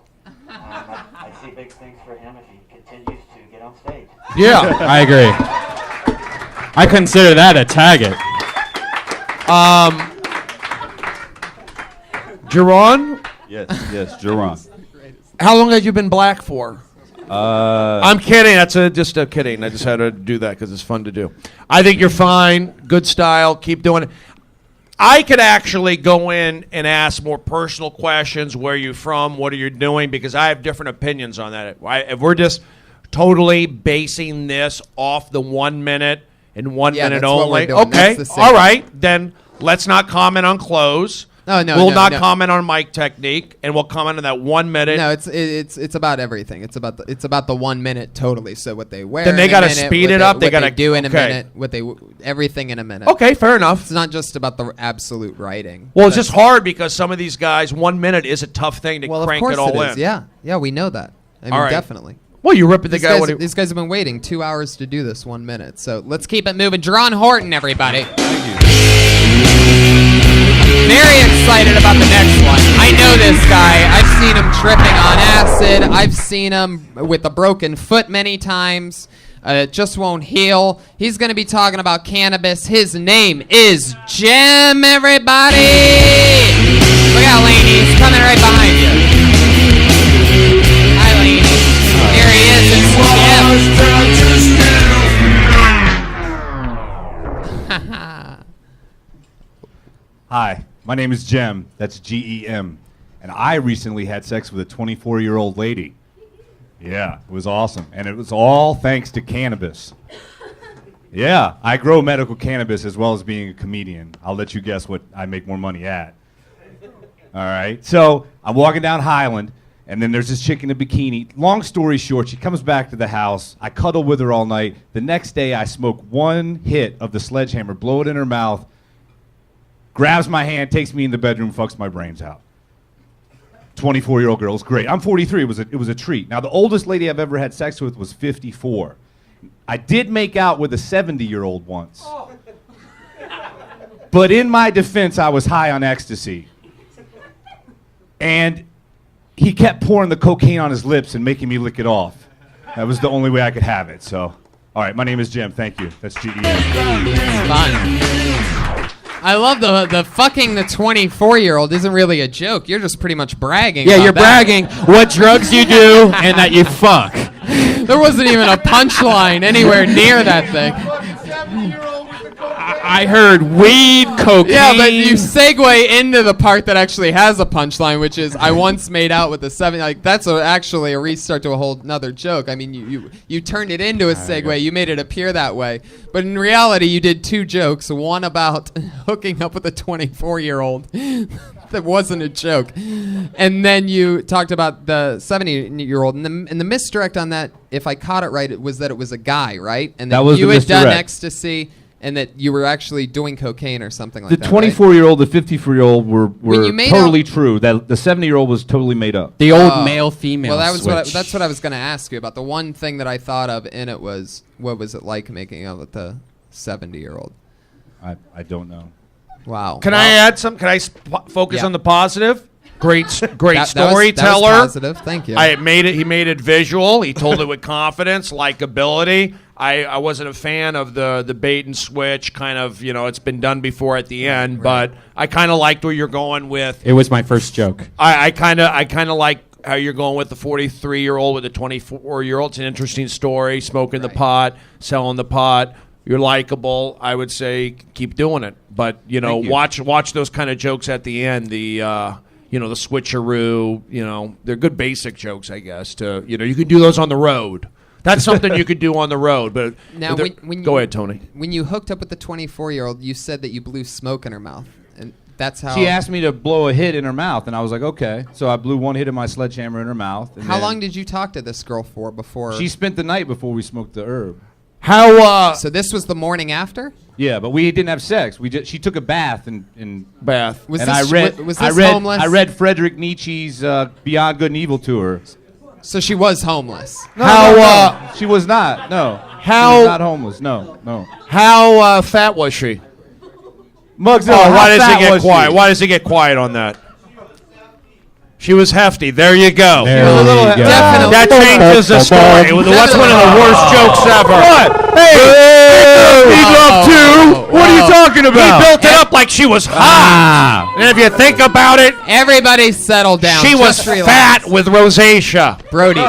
S3: I see big things for him if he continues to get on stage.
S5: Yeah.
S1: I agree. I consider that a tag it.
S5: Jerron,
S7: Yes, Jerron.
S5: how long have you been black for?
S7: Uh,
S5: I'm kidding. That's just a kidding. I just had to do that because it's fun to do. I think you're fine. Good style. Keep doing it. I could actually go in and ask more personal questions. Where are you from? What are you doing? Because I have different opinions on that. If we're just totally basing this off the 1 minute in 1
S2: Yeah,
S5: minute
S2: that's what we're
S5: only.
S2: doing.
S5: Okay,
S2: That's the segment.
S5: all right. Then let's not comment on clothes.
S2: No,
S5: we'll
S2: no,
S5: not
S2: no.
S5: comment on mic technique, and we'll comment on that 1 minute.
S2: No, it's about everything. It's about the 1 minute totally. So what they wear.
S5: Then they
S2: in a
S5: gotta
S2: minute,
S5: speed
S2: what
S5: it up. They
S2: what
S5: gotta-
S2: do in a
S5: okay.
S2: minute. Everything in a minute.
S5: Okay, fair enough.
S2: It's not just about the absolute writing.
S5: Well, it's just hard because some of these guys, 1 minute is a tough thing to
S2: Well, of
S5: crank
S2: course
S5: it all
S2: is.
S5: in.
S2: Yeah, we know that. I mean,
S5: All right.
S2: definitely.
S5: Well, you're ripping the guy.
S2: These guys have been waiting 2 hours to do this 1 minute. So let's keep it moving. John Horton, everybody. Very excited about the next one. I know this guy. I've seen him tripping on acid. I've seen him with a broken foot many times. It just won't heal. He's going to be talking about cannabis. His name is Jim, everybody. Look out, Laney. He's coming right behind you. Hi, Laney. Here he is. It's Jim.
S8: Hi, my name is Jem. That's G-E-M. And I recently had sex with a 24-year-old lady. Yeah, it was awesome. And it was all thanks to cannabis. Yeah, I grow medical cannabis as well as being a comedian. I'll let you guess what I make more money at. All right, so I'm walking down Highland, and then there's this chick in a bikini. Long story short, she comes back to the house. I cuddle with her all night. The next day, I smoke one hit of the sledgehammer, blow it in her mouth, grabs my hand, takes me in the bedroom, fucks my brains out. 24-year-old girl. It's great. I'm 43. It was a treat. Now, the oldest lady I've ever had sex with was 54. I did make out with a 70-year-old once. But in my defense, I was high on ecstasy. And he kept pouring the cocaine on his lips and making me lick it off. That was the only way I could have it. So, all right, my name is Jim. Thank you. That's G-E-M.
S2: Fun. I love the fucking the 24-year-old isn't really a joke. You're just pretty much bragging.
S1: Yeah,
S2: about
S1: you're
S2: that.
S1: bragging what drugs you do and that you fuck.
S2: There wasn't even a punchline anywhere near that thing.
S1: I heard weed, cocaine.
S2: Yeah, but you segue into the part that actually has a punchline, which is I once made out with a 7. Like that's actually a restart to a whole nother joke. I mean, you turned it into a segue. You made it appear that way, but in reality, you did two jokes. One about hooking up with a 24-year-old. That wasn't a joke, and then you talked about the 70-year-old, and the misdirect on that, if I caught it right, it was that it was a guy, right? And
S8: That was
S2: you
S8: the
S2: had done
S8: misdirect.
S2: ecstasy. And that you were actually doing cocaine or something like
S8: The
S2: that. Right?
S8: 24-year-old, the 54-year-old were
S2: you made
S8: totally
S2: out-
S8: true. That the 70-year-old was totally made up.
S1: The old
S2: Oh.
S1: male-female
S2: Well, that was
S1: switch.
S2: that's what I was going to ask you about. The one thing that I thought of in it was, what was it like making out with the 70-year-old?
S8: I don't know.
S2: Wow.
S5: Can
S2: Wow.
S5: I add some? Can I focus
S2: Yeah.
S5: on the positive? Great
S2: That was
S5: storyteller.
S2: positive. Thank you.
S5: He made it visual. He told it with confidence, likability. I wasn't a fan of the bait and switch kind of, it's been done before at the end, but I kind of liked where you're going with.
S1: It was my first joke.
S5: I kind of like how you're going with the 43-year-old with the 24-year-old. It's an interesting story. Smoking the pot, selling the pot. You're likable. I would say keep doing it, but
S8: you.
S5: watch those kind of jokes at the end. The the switcheroo. They're good basic jokes, I guess. You can do those on the road. That's something you could do on the road. But
S2: Now, when
S5: go
S2: you-
S5: ahead, Tony.
S2: When you hooked up with the 24-year-old, you said that you blew smoke in her mouth, and that's how.
S8: She asked me to blow a hit in her mouth, and I was like, okay. So I blew one hit of my sledgehammer in her mouth. And
S2: How
S8: then
S2: long did you talk to this girl for before?
S8: She spent the night before we smoked the herb.
S5: How
S2: So this was the morning after.
S8: Yeah, but we didn't have sex. She took a bath in
S5: bath?
S2: Was
S8: and
S2: this
S8: I read
S2: was
S8: I
S2: this
S8: read
S2: homeless?
S8: I read Friedrich Nietzsche's Beyond Good and Evil to her.
S2: So she was homeless.
S5: How
S8: She was not. No.
S5: How-
S8: She was not homeless. No.
S5: how fat was she?
S8: Muggsy,
S5: Why does he get quiet? Why does he get quiet on that? She was hefty. There you go.
S1: There you go.
S2: Definitely.
S5: That changes the story. What's one of the worst jokes ever?
S8: What? Hey! He'd love to. What are you talking about?
S5: He built it up like she was hot. And if you think about it,
S2: Everybody settle down.
S5: she was
S2: Just relax.
S5: fat with rosacea.
S2: Brody.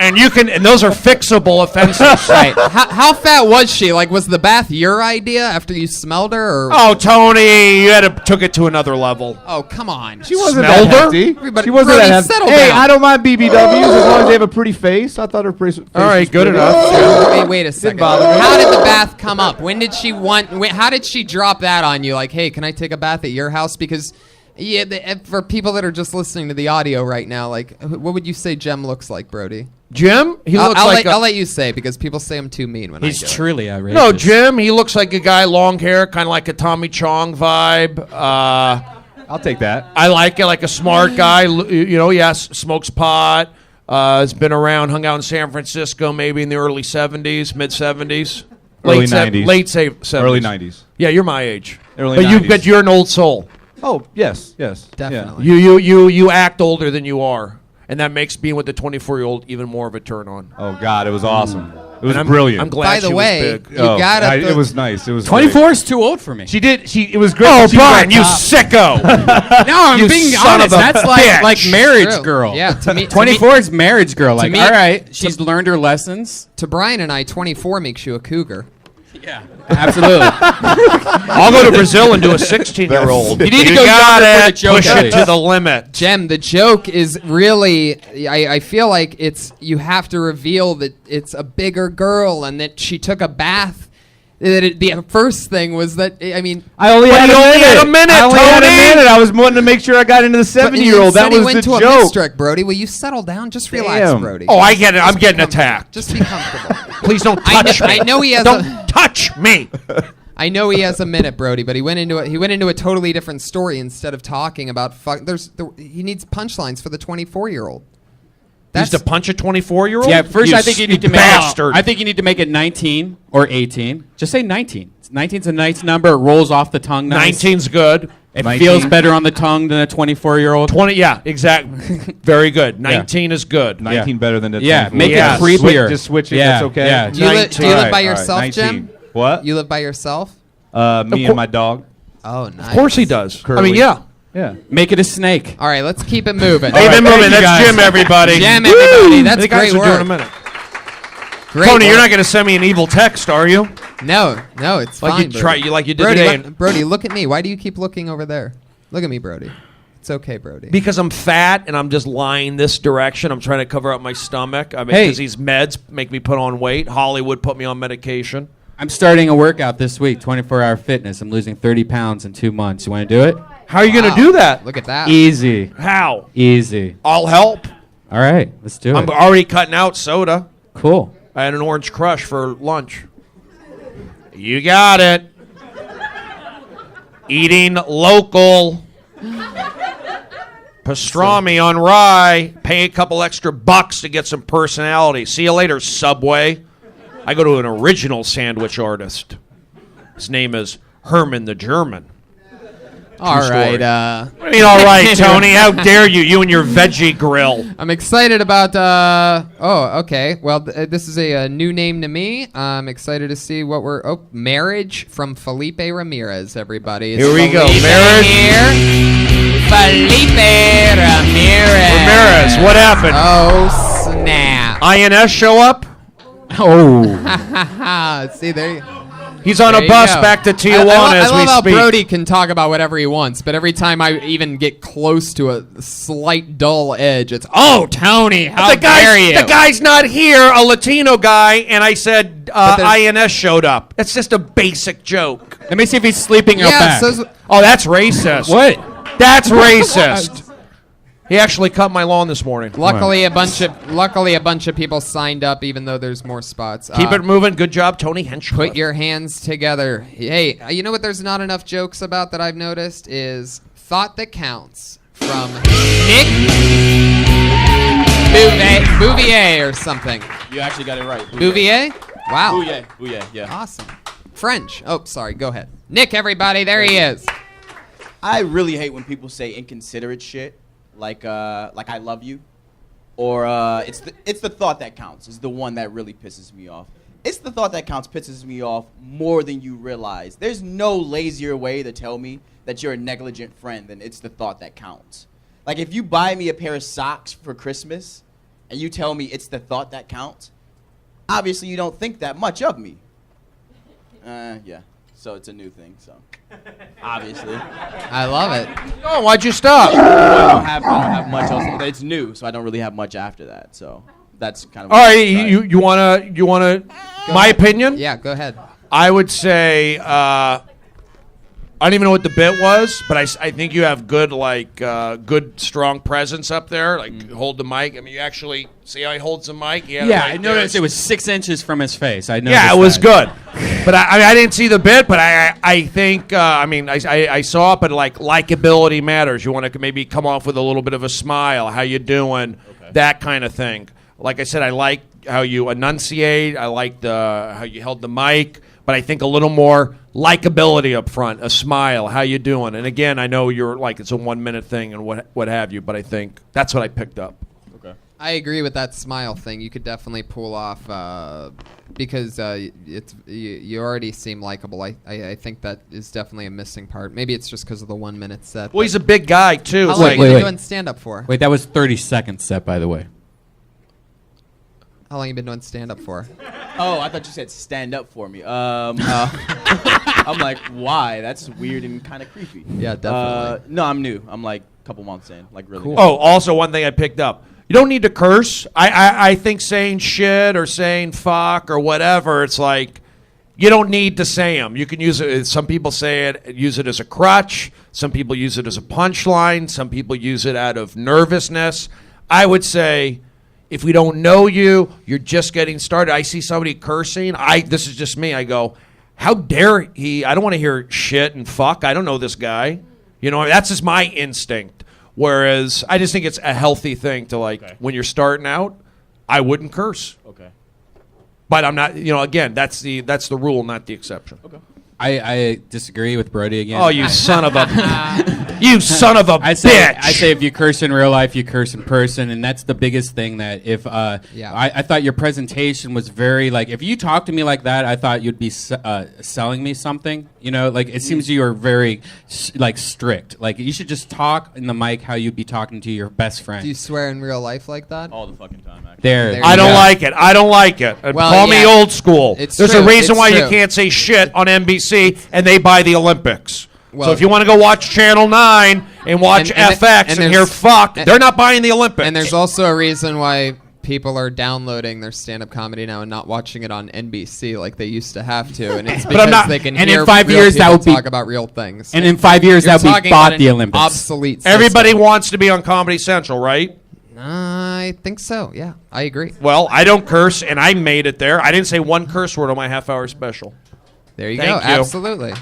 S5: And those are fixable offenses.
S2: Right. How fat was she? Like, was the bath your idea after you smelled her? Or?
S5: Oh, Tony, you took it to another level.
S2: Oh, come on.
S8: She wasn't
S5: Smelled
S8: that
S5: her?
S8: hefty.
S2: Everybody-
S8: She wasn't
S2: Brody,
S8: that hefty.
S2: settle
S8: Hey,
S2: down.
S8: I don't mind BBWs as long as they have a pretty face. I thought her face.
S5: All right,
S8: was
S5: good
S8: pretty.
S5: enough.
S2: Wait a second.
S8: bother me.
S2: How did the bath bath come up? When did she want? How did she drop that on you? Like, hey, can I take a bath at your house? Because, for people that are just listening to the audio right now, like, what would you say Jem looks like, Brody?
S5: Jim, he looks like
S2: I'll let you say because people say I'm too mean when
S1: He's
S2: I do
S1: truly outrageous.
S5: No, Jim, he looks like a guy, long hair, kind of like a Tommy Chong vibe.
S8: I'll take that.
S5: I like it, like a smart guy. Yes, smokes pot. Has been around, hung out in San Francisco, maybe in the early '70s, mid '70s,
S8: Early 90s.
S5: late '70s,
S8: Early 90s.
S5: Yeah, you're my age.
S8: Early
S5: but
S8: 90s.
S5: you're an old soul.
S8: Oh, yes.
S2: Definitely.
S5: You act older than you are, and that makes being with the 24-year-old even more of a turn on.
S8: Oh, God, it was awesome. It was
S5: And
S8: brilliant.
S5: I'm glad
S2: By the
S5: she
S2: way,
S5: was big.
S2: you gotta.
S8: It was nice. It was
S1: 24 is too old for me.
S8: It was great.
S5: Oh,
S8: She was
S5: Brian,
S8: on
S5: you
S8: top.
S5: sicko!
S1: No, I'm
S5: You
S1: being
S5: son
S1: honest.
S5: of a
S1: That's
S5: bitch.
S1: like marriage
S2: True.
S1: girl.
S2: Yeah, to me,
S1: 24 is marriage girl. Like,
S2: me-
S1: all right, she's learned her lessons.
S2: to Brian and I, 24 makes you a cougar.
S1: Yeah, absolutely.
S5: I'll go to Brazil and do a 16-year-old.
S1: You need to go
S5: got
S1: younger for the
S5: it.
S1: joke,
S5: Push
S1: at
S5: it
S1: least.
S5: to the limit.
S2: Jem, the joke is really. I feel like you have to reveal that it's a bigger girl and that she took a bath. The first thing was that
S8: I only had a minute. I only had a
S5: Tony.
S8: minute. I was wanting to make sure I got into the 70-year-old. That was
S2: went
S8: the
S2: to a
S8: joke.
S2: mistrick, Brody. Will you settle down? Just relax,
S8: Damn.
S2: Brody.
S5: Oh, I get it. I'm
S2: Just be
S5: getting
S2: comfortable.
S5: attacked.
S2: Just be comfortable.
S5: Please don't
S2: I
S5: touch
S2: kn-
S5: me.
S2: I know he has
S5: Don't
S2: a-
S5: touch me.
S2: I know he has a minute, Brody, but he went into a totally different story instead of talking about he needs punchlines for the 24-year-old.
S5: Used to punch a 24-year-old?
S1: Yeah, first I think you need to make
S5: bastard.
S1: I think you need to make it 19 or 18. Just say 19. 19's a nice number. It rolls off the tongue nice.
S5: 19's good.
S1: It
S8: 19.
S1: feels better on the tongue than a 24-year-old.
S5: 20, yeah, exactly. Very good. 19 is good.
S8: 19 better than the
S1: Yeah,
S8: 24.
S1: make it
S5: Yeah,
S1: creepier.
S8: Just switch it.
S1: Yeah,
S8: That's okay.
S1: yeah.
S2: Do you, li- do you live by
S8: All right,
S2: yourself,
S8: 19.
S2: Jim?
S8: What?
S2: You live by yourself?
S8: Me and my dog.
S2: Oh, nice.
S5: Of course he does. I
S8: Curly.
S5: mean, yeah.
S8: Yeah.
S1: Make it a snake.
S2: All right, let's keep it moving.
S5: Keep it moving.
S8: thank you,
S5: That's
S8: guys.
S5: Jim, everybody.
S2: Jim, everybody. That's
S5: the guys
S2: great
S5: are doing
S2: work.
S5: a minute.
S2: Great
S5: Tony, you're
S2: work.
S5: not going to send me an evil text, are you?
S2: No, it's
S5: Like
S2: fine.
S5: you try, like you did
S2: Brody,
S5: today.
S2: Brody, look at me. Why do you keep looking over there? Look at me, Brody. It's okay, Brody.
S5: Because I'm fat and I'm just lying this direction. I'm trying to cover up my stomach. I mean,
S1: Hey.
S5: because these meds make me put on weight. Hollywood put me on medication.
S1: I'm starting a workout this week, 24-hour fitness. I'm losing 30 pounds in 2 months. You want to do it?
S5: How are you going
S2: Wow.
S5: to do that?
S2: Look at that.
S1: Easy.
S5: How?
S1: Easy.
S5: I'll help.
S1: All right, let's do
S5: I'm
S1: it.
S5: already cutting out soda.
S1: Cool.
S5: I had an orange crush for lunch. You got it. Eating local. Pastrami on rye. Pay a couple extra bucks to get some personality. See you later, Subway. I go to an original sandwich artist. His name is Herman the German.
S2: All
S5: story.
S2: right.
S5: I mean, all right, Tony. How dare you? You and your veggie grill.
S2: I'm excited about. Oh, okay. Well, this is a new name to me. I'm excited to see what we're. Oh, Marriage from Felipe Ramirez. Everybody. It's
S5: Here we go.
S2: Felipe
S5: Marriage.
S2: Here. Felipe Ramirez.
S5: Ramirez, what happened?
S2: Oh snap!
S5: INS show up?
S1: Oh.
S2: See there.
S5: He's on
S2: There
S5: a
S2: you
S5: bus
S2: go.
S5: back to Tijuana
S2: I
S5: as
S2: love
S5: we
S2: how
S5: speak.
S2: Brody can talk about whatever he wants, but every time I even get close to a slight dull edge, it's Tony, how dare you?
S5: The guy's not here, a Latino guy, and I said
S2: there's-
S5: INS showed up. It's just a basic joke.
S1: Let me see if he's sleeping out
S2: Yeah,
S1: back.
S5: Oh, that's racist.
S1: What?
S5: That's racist. He actually cut my lawn this morning.
S2: Luckily, a bunch of people signed up, even though there's more spots.
S5: Keep it moving. Good job, Tony Hench.
S2: Put your hands together. Hey, you know what? There's not enough jokes about that I've noticed is thought that counts from Nick Bouvier or something.
S9: You actually got it right.
S2: Bouvier? Wow.
S9: Booyah. Booyah, yeah.
S2: Awesome. French. Oh, sorry. Go ahead. Nick, everybody. There he is.
S9: I really hate when people say inconsiderate shit, like I love you, or it's the thought that counts is the one that really pisses me off. It's the thought that counts pisses me off more than you realize. There's no lazier way to tell me that you're a negligent friend than it's the thought that counts. Like if you buy me a pair of socks for Christmas and you tell me it's the thought that counts, obviously you don't think that much of me. Yeah. So it's a new thing, so obviously.
S2: I love it.
S5: Oh, why'd you stop?
S9: I don't have much else. It's new, so I don't really have much after that. So that's kind of.
S5: All right, you wanna my opinion?
S2: Yeah, go ahead.
S5: I would say I don't even know what the bit was, but I think you have good good strong presence up there. Like hold the mic. I mean, you actually see how he holds the mic.
S1: Yeah, I noticed it was 6 inches from his face. I noticed.
S5: Yeah, it was
S1: that.
S5: good. But I didn't see the bit, but I think I saw it. But like likability matters. You want to maybe come off with a little bit of a smile. How you doing? Okay. That kind of thing. Like I said, I like how you enunciate. I like how you held the mic. But I think a little more likability up front, a smile, how you doing? And again, I know you're like it's a 1 minute thing and what have you, but I think that's what I picked up.
S9: Okay.
S2: I agree with that smile thing. You could definitely pull off because you already seem likable. I think that is definitely a missing part. Maybe it's just because of the 1 minute set.
S5: Well, he's a big guy too.
S2: How
S5: It's
S2: long
S5: like,
S2: have you been doing stand up for?
S1: Wait, that was 30-second set, by the way.
S2: How long you been doing stand up for?
S9: Oh, I thought you said stand up for me. I'm like, why? That's weird and kind of creepy.
S2: Yeah, definitely.
S9: No, I'm new. I'm like a couple months in. Like really.
S2: Cool.
S9: New.
S5: oh, also one thing I picked up. You don't need to curse. I think saying shit or saying fuck or whatever, it's like you don't need to say them. You can use it. Some people use it as a crutch. Some people use it as a punchline. Some people use it out of nervousness. I would say, if we don't know you, you're just getting started. I see somebody cursing. This is just me. I go, how dare he? I don't want to hear shit and fuck. I don't know this guy. You know, that's just my instinct. Whereas I just think it's a healthy thing to when you're starting out, I wouldn't curse.
S9: Okay.
S5: But I'm not. You know, again, that's the rule, not the exception.
S9: Okay.
S1: I disagree with Brody again.
S5: Oh, you son of a bitch!
S1: I say if you curse in real life, you curse in person, and that's the biggest thing. That if I thought your presentation was very if you talk to me like that, I thought you'd be selling me something. You know, it seems you are very strict. Like you should just talk in the mic how you'd be talking to your best friend.
S2: Do you swear in real life like that?
S9: All the fucking time, actually.
S1: There
S5: I don't like it. I don't like it.
S2: Well,
S5: Call me old school.
S2: It's
S5: There's
S2: true.
S5: a reason
S2: It's
S5: why you
S2: true.
S5: can't say shit on NBC and they buy the Olympics.
S2: Well,
S5: so if you want to go watch Channel 9 and watch FX and hear fuck, they're not buying the Olympics.
S2: And there's also a reason why people are downloading their stand-up comedy now and not watching it on NBC like they used to have to, and it's because they can
S1: and
S2: hear
S1: in 5
S2: real
S1: years that
S2: people
S1: would be
S2: talk about real things.
S1: And in 5 years
S2: You're
S1: that would be
S2: talking
S1: bought
S2: about
S1: the
S2: an
S1: Olympics.
S2: obsolete system.
S5: Everybody wants to be on Comedy Central, right?
S2: I think so. Yeah, I agree.
S5: Well, I don't curse, and I made it there. I didn't say one curse word on my half-hour special.
S2: There you
S5: Thank
S2: go.
S5: you.
S2: Absolutely.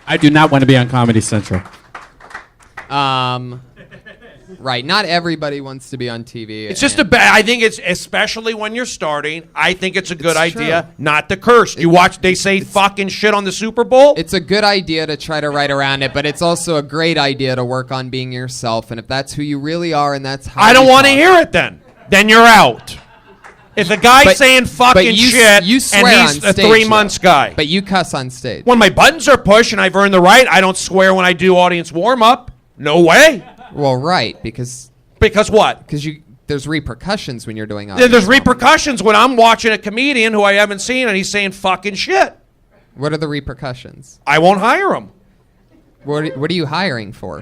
S1: I do not want to be on Comedy Central.
S2: Right. Not everybody wants to be on TV.
S5: It's just I think it's, especially when you're starting, I think it's a good
S2: It's
S5: idea
S2: true.
S5: not to curse. You watch, they say fucking shit on the Super Bowl?
S2: It's a good idea to try to write around it, but it's also a great idea to work on being yourself. And if that's who you really are, and that's how
S5: I don't
S2: want
S5: want to hear it then. Then you're out. If a guy's saying fucking shit
S2: you swear
S5: and he's
S2: on
S5: a
S2: stage,
S5: 3
S2: though.
S5: months guy.
S2: But you cuss on stage.
S5: When my buttons are pushed and I've earned the right, I don't swear when I do audience warm-up. No way.
S2: Well, right, because
S5: what?
S2: There's repercussions when you're doing
S5: There's
S2: audience warm-up.
S5: repercussions when I'm watching a comedian who I haven't seen and he's saying fucking shit.
S2: What are the repercussions?
S5: I won't hire him.
S2: What are you hiring for?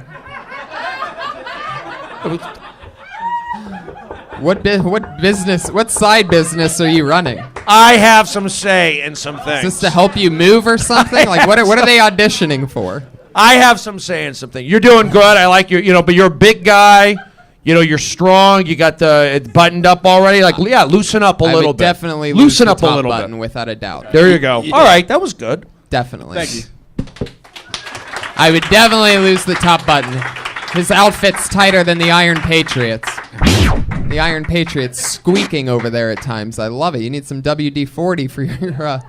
S2: What business? What side business are you running?
S5: I have some say in some things.
S2: Is this to help you move or something? Like what are they auditioning for?
S5: I have some say in something. You're doing good. I like your, but you're a big guy. You're strong. You got it buttoned up already. Loosen up a
S2: I
S5: little
S2: would
S5: bit.
S2: definitely
S5: loosen
S2: lose
S5: up
S2: the
S5: a
S2: top
S5: little
S2: button
S5: bit.
S2: without a doubt.
S5: There you go. All right, that was good.
S2: Definitely.
S9: Thank you.
S2: I would definitely lose the top button. His outfit's tighter than the Iron Patriots. The Iron Patriots squeaking over there at times. I love it. You need some WD-40 for your...
S3: I've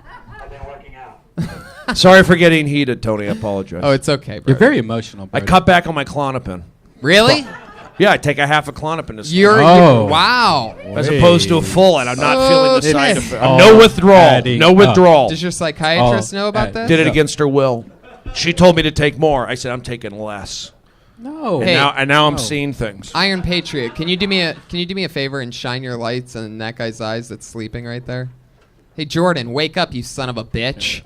S3: been working out.
S5: Sorry for getting heated, Tony. I apologize.
S2: Oh, it's okay, bro.
S1: You're very emotional,
S5: I
S1: Brody.
S5: cut back on my Klonopin.
S2: Really?
S5: Yeah, I take a half a Klonopin to sleep.
S2: Wow.
S5: As opposed to a full, and I'm not feeling the side
S2: Okay.
S5: effect. No withdrawal.
S1: Eddie.
S5: No withdrawal.
S2: Does your psychiatrist know about this?
S5: Did it against her will. She told me to take more. I said I'm taking less.
S1: No.
S5: And
S2: Hey.
S5: now I'm seeing things.
S2: Iron Patriot, can you do me a favor and shine your lights on that guy's eyes that's sleeping right there? Hey Jordan, wake up, you son of a bitch.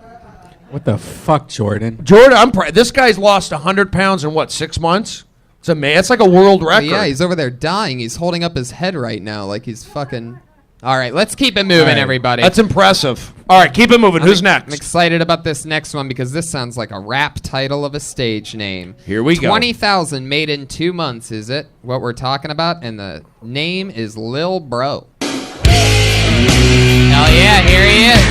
S1: What the fuck, Jordan?
S5: Jordan, this guy's lost 100 pounds in what, 6 months? It's amazing. It's like a world record.
S2: Yeah, he's over there dying. He's holding up his head right now like he's fucking All right, let's keep it moving,
S5: All right.
S2: everybody.
S5: That's impressive. All right, keep it moving. Who's
S2: I'm
S5: next?
S2: excited about this next one because this sounds like a rap title of a stage name.
S5: Here we go.
S2: 20,000 made in 2 months, is it? What we're talking about? And the name is Lil Bro. Hell yeah, here he is.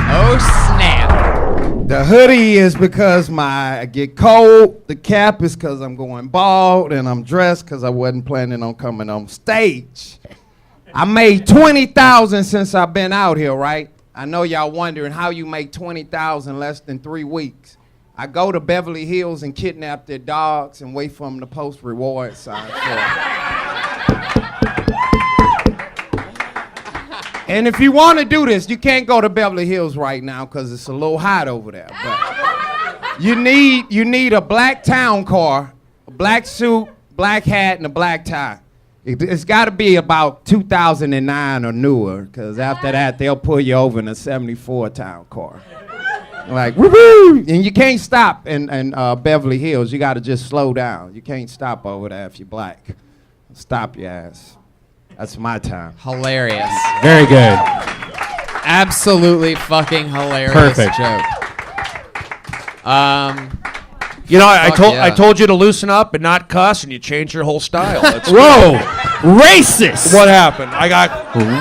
S2: Oh, snap.
S10: The hoodie is because I get cold. The cap is because I'm going bald, and I'm dressed because I wasn't planning on coming on stage. I made 20,000 since I've been out here, right? I know y'all wondering how you make 20,000 less than 3 weeks. I go to Beverly Hills and kidnap their dogs and wait for them to post reward signs for it. And if you want to do this, you can't go to Beverly Hills right now because it's a little hot over there. But you need a black town car, a black suit, black hat, and a black tie. It's got to be about 2009 or newer, because after that they'll pull you over in a '74 town car. Like woo-hoo! And you can't stop in Beverly Hills. You got to just slow down. You can't stop over there if you're black. Stop your ass. That's my time.
S2: Hilarious.
S1: Very good.
S2: Absolutely fucking hilarious
S1: Perfect.
S2: joke.
S5: You know, I
S2: Fuck
S5: told you to loosen up and not cuss, and you changed your whole style. That's
S1: Whoa! Racist!
S5: what happened? I got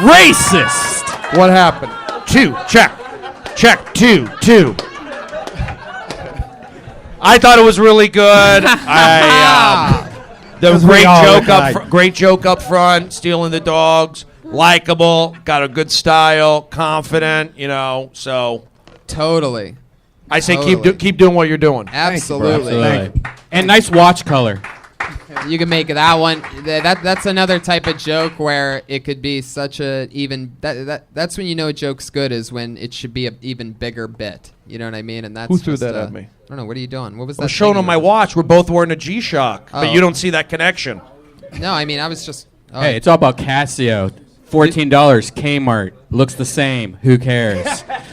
S1: Racist!
S5: what happened? 2, check. 2. I thought it was really good. The great joke up front, stealing the dogs, likable, got a good style, confident, you know. So
S2: Totally.
S5: I say
S2: Totally.
S5: keep doing what you're doing.
S2: Absolutely.
S1: Absolutely. And nice watch color.
S2: You can make that one. That's another type of joke where it could be such a even. That's when you know a joke's good, is when it should be an even bigger bit. You know what I mean? And that's
S5: Who threw
S2: just,
S5: that at me?
S2: I don't know. What are you doing? What was
S5: I
S2: that?
S5: was showing
S2: thing
S5: on
S2: you
S5: my
S2: were-
S5: watch. We're both wearing a G-Shock, but
S2: Oh.
S5: you don't see that connection.
S2: No, I mean I was just. Oh.
S1: Hey, it's all about Casio. $14. Kmart. Looks the same. Who cares?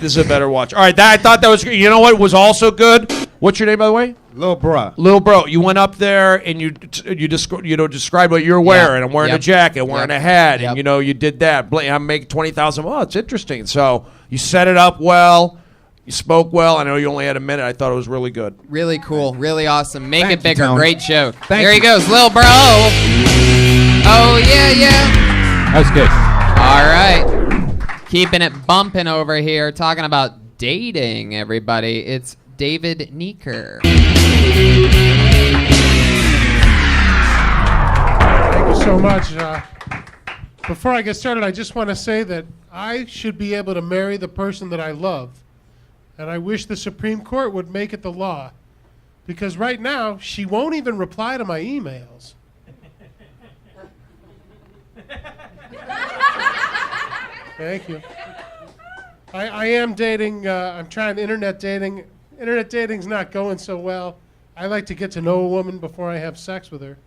S5: This is a better watch. All right, I thought that was. You know what was also good? What's your name, by the way?
S10: Lil bruh.
S5: Lil Bro. You went up there and you described what you're wearing. I'm wearing a
S2: Yep.
S5: jacket, wearing
S2: Yep.
S5: a hat,
S2: Yep.
S5: and you did that. I'm making 20,000. Oh, it's interesting. So you set it up well. You spoke well. I know you only had a minute. I thought it was really good.
S2: Really cool. Really awesome. Make
S10: Thank
S2: it
S10: you,
S2: bigger.
S10: Tony.
S2: Great joke.
S10: Thank
S2: There he
S10: you.
S2: goes, Lil Bro. Oh yeah.
S1: That was good.
S2: All right. Keeping it bumping over here, talking about dating, everybody. It's David Neeker.
S11: Thank you so much. Before I get started, I just want to say that I should be able to marry the person that I love. And I wish the Supreme Court would make it the law. Because right now, she won't even reply to my emails. Thank you. I am dating. I'm trying internet dating. Internet dating's not going so well. I like to get to know a woman before I have sex with her.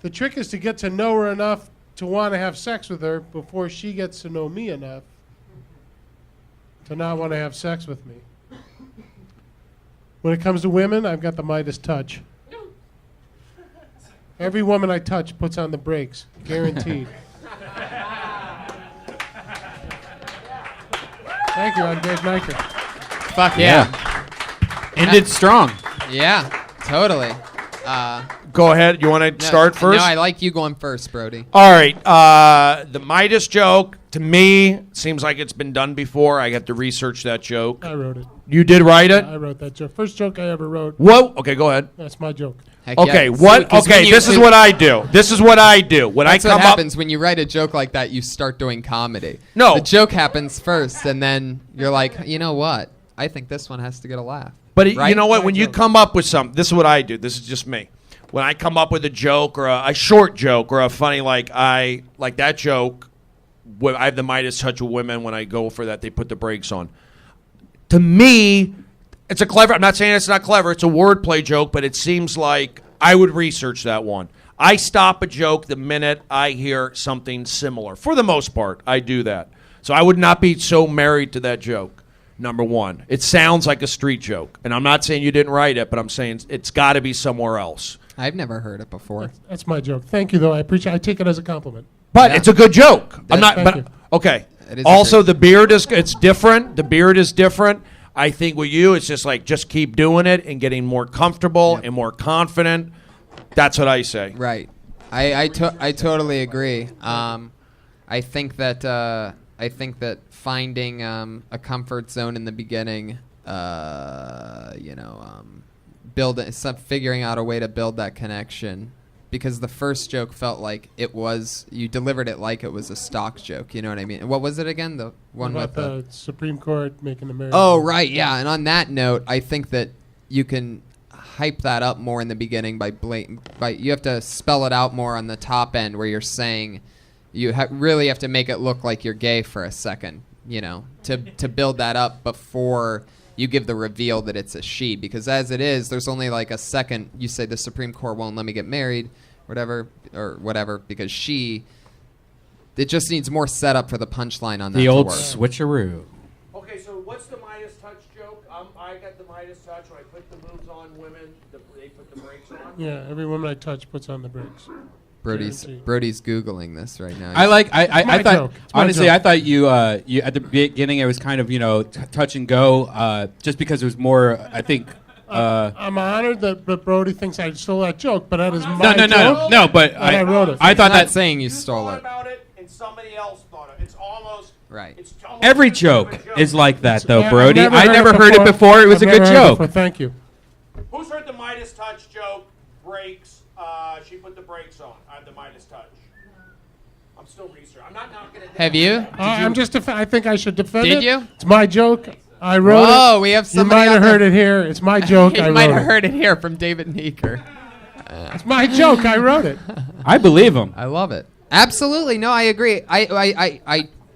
S11: The trick is to get to know her enough to want to have sex with her before she gets to know me enough to not want to have sex with me. When it comes to women, I've got the Midas touch. Every woman I touch puts on the brakes, guaranteed. Thank you, I'm Dave Niker.
S2: Fuck yeah.
S1: Ended strong.
S2: Yeah, totally.
S5: Go ahead. You want to start first?
S2: No, I like you going first, Brody.
S5: All right. The Midas joke, to me, seems like it's been done before. I got to research that joke.
S11: I wrote it.
S5: You did write it?
S11: I wrote that joke. First joke I ever wrote.
S5: What? Okay, go ahead.
S11: That's my joke.
S2: Heck
S5: Okay,
S2: yeah.
S5: what?
S2: 'Cause
S5: Okay,
S2: when
S5: this is what I do. This is what I do. When I
S2: That's
S5: come
S2: what
S5: up.
S2: happens when you write a joke like that. You start doing comedy.
S5: No.
S2: The joke happens first, and then you're like, you know what? I think this one has to get a laugh.
S5: But you
S2: Right?
S5: know what? When you come up with something, this is what I do. This is just me. When I come up with a joke or a short joke or a funny like that joke, I have the Midas touch with women. When I go for that, they put the brakes on. To me, it's a clever. I'm not saying it's not clever. It's a wordplay joke, but it seems like I would research that one. I stop a joke the minute I hear something similar. For the most part, I do that. So I would not be so married to that joke. Number one, it sounds like a street joke, and I'm not saying you didn't write it, but I'm saying it's got to be somewhere else.
S2: I've never heard it before.
S11: That's my joke. Thank you, though. I appreciate. I take it as a compliment.
S5: But
S2: Yeah.
S5: it's a good joke. I'm not.
S11: Thank
S5: But
S11: you.
S5: Okay.
S2: It is
S5: Also,
S2: great.
S5: the beard it's different. The beard is different. I think with you, it's just like just keep doing it and getting more comfortable and more confident. That's what I say.
S2: Right. I totally agree. I think that finding a comfort zone in the beginning, figuring out a way to build that connection, because the first joke felt like you delivered it like it was a stock joke. You know what I mean? What was it again? The one
S11: about
S2: with
S11: the Supreme Court making America.
S2: Oh, right, yeah. And on that note, I think that you can hype that up more in the beginning by you have to spell it out more on the top end where you're saying you really have to make it look like you're gay for a second, to build that up before you give the reveal that it's a she. Because as it is, there's only like a second. You say the Supreme Court won't let me get married, whatever, because she. It just needs more setup for the punchline on that.
S1: The old
S2: to work.
S1: switcheroo.
S5: Okay, so what's the Midas touch joke? I got the Midas touch where I put the moves on women, they put the brakes on.
S11: Yeah, every woman I touch puts on the brakes.
S2: Brody's Googling this right now.
S1: I thought
S11: joke. It's my
S1: honestly
S11: joke.
S1: I thought you at the beginning it was kind of touch and go just because it was more I think
S11: I'm honored that Brody thinks I stole that joke, but that is my joke.
S1: no but
S11: and I wrote it.
S1: I thought
S2: I'm not
S1: that
S2: saying you stole it.
S5: About it and somebody else thought it. It's almost
S2: Right.
S5: It's almost
S1: every
S5: like a
S1: joke is like that though,
S11: Yeah,
S1: Brody.
S11: I've
S1: I never heard it before. It was
S11: I've
S1: a good
S11: never heard it
S1: joke.
S11: before. Thank you.
S5: Who's heard the Midas touch joke? Brakes. She put the brakes on. I have the Midas touch. I'm still researching. I'm not knocking it down.
S2: Have you?
S11: I'm just. I think I should defend it.
S2: Did you?
S11: It's my joke. I wrote it.
S2: Whoa, we have
S11: You
S2: somebody
S11: might
S2: out
S11: have
S2: there.
S11: heard it here. It's my joke. I
S2: You might
S11: wrote
S2: have
S11: it.
S2: heard it here from David Meeker.
S11: It's my joke. I wrote it.
S1: I believe him.
S2: I love it. Absolutely. No, I agree.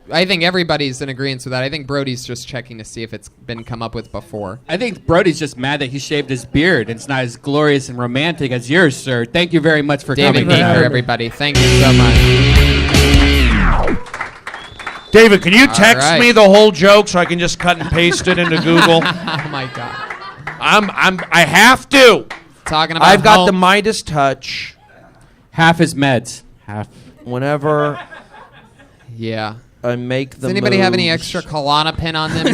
S2: I think everybody's in agreement with that. I think Brody's just checking to see if it's been come up with before.
S1: I think Brody's just mad that he shaved his beard. It's not as glorious and romantic as yours, sir. Thank you very much for
S2: David
S1: coming
S2: Meeker,
S1: tonight.
S2: everybody. Thank you so much.
S5: David, can you text
S2: right.
S5: me the whole joke so I can just cut and paste it into Google?
S2: Oh my God.
S5: I have to.
S2: Talking about
S5: I've got
S2: home-
S5: the Midas touch.
S1: Half his meds. Half.
S5: Whenever
S2: Yeah.
S5: I make the
S2: Does anybody have any
S5: moves.
S2: extra Klonopin on them?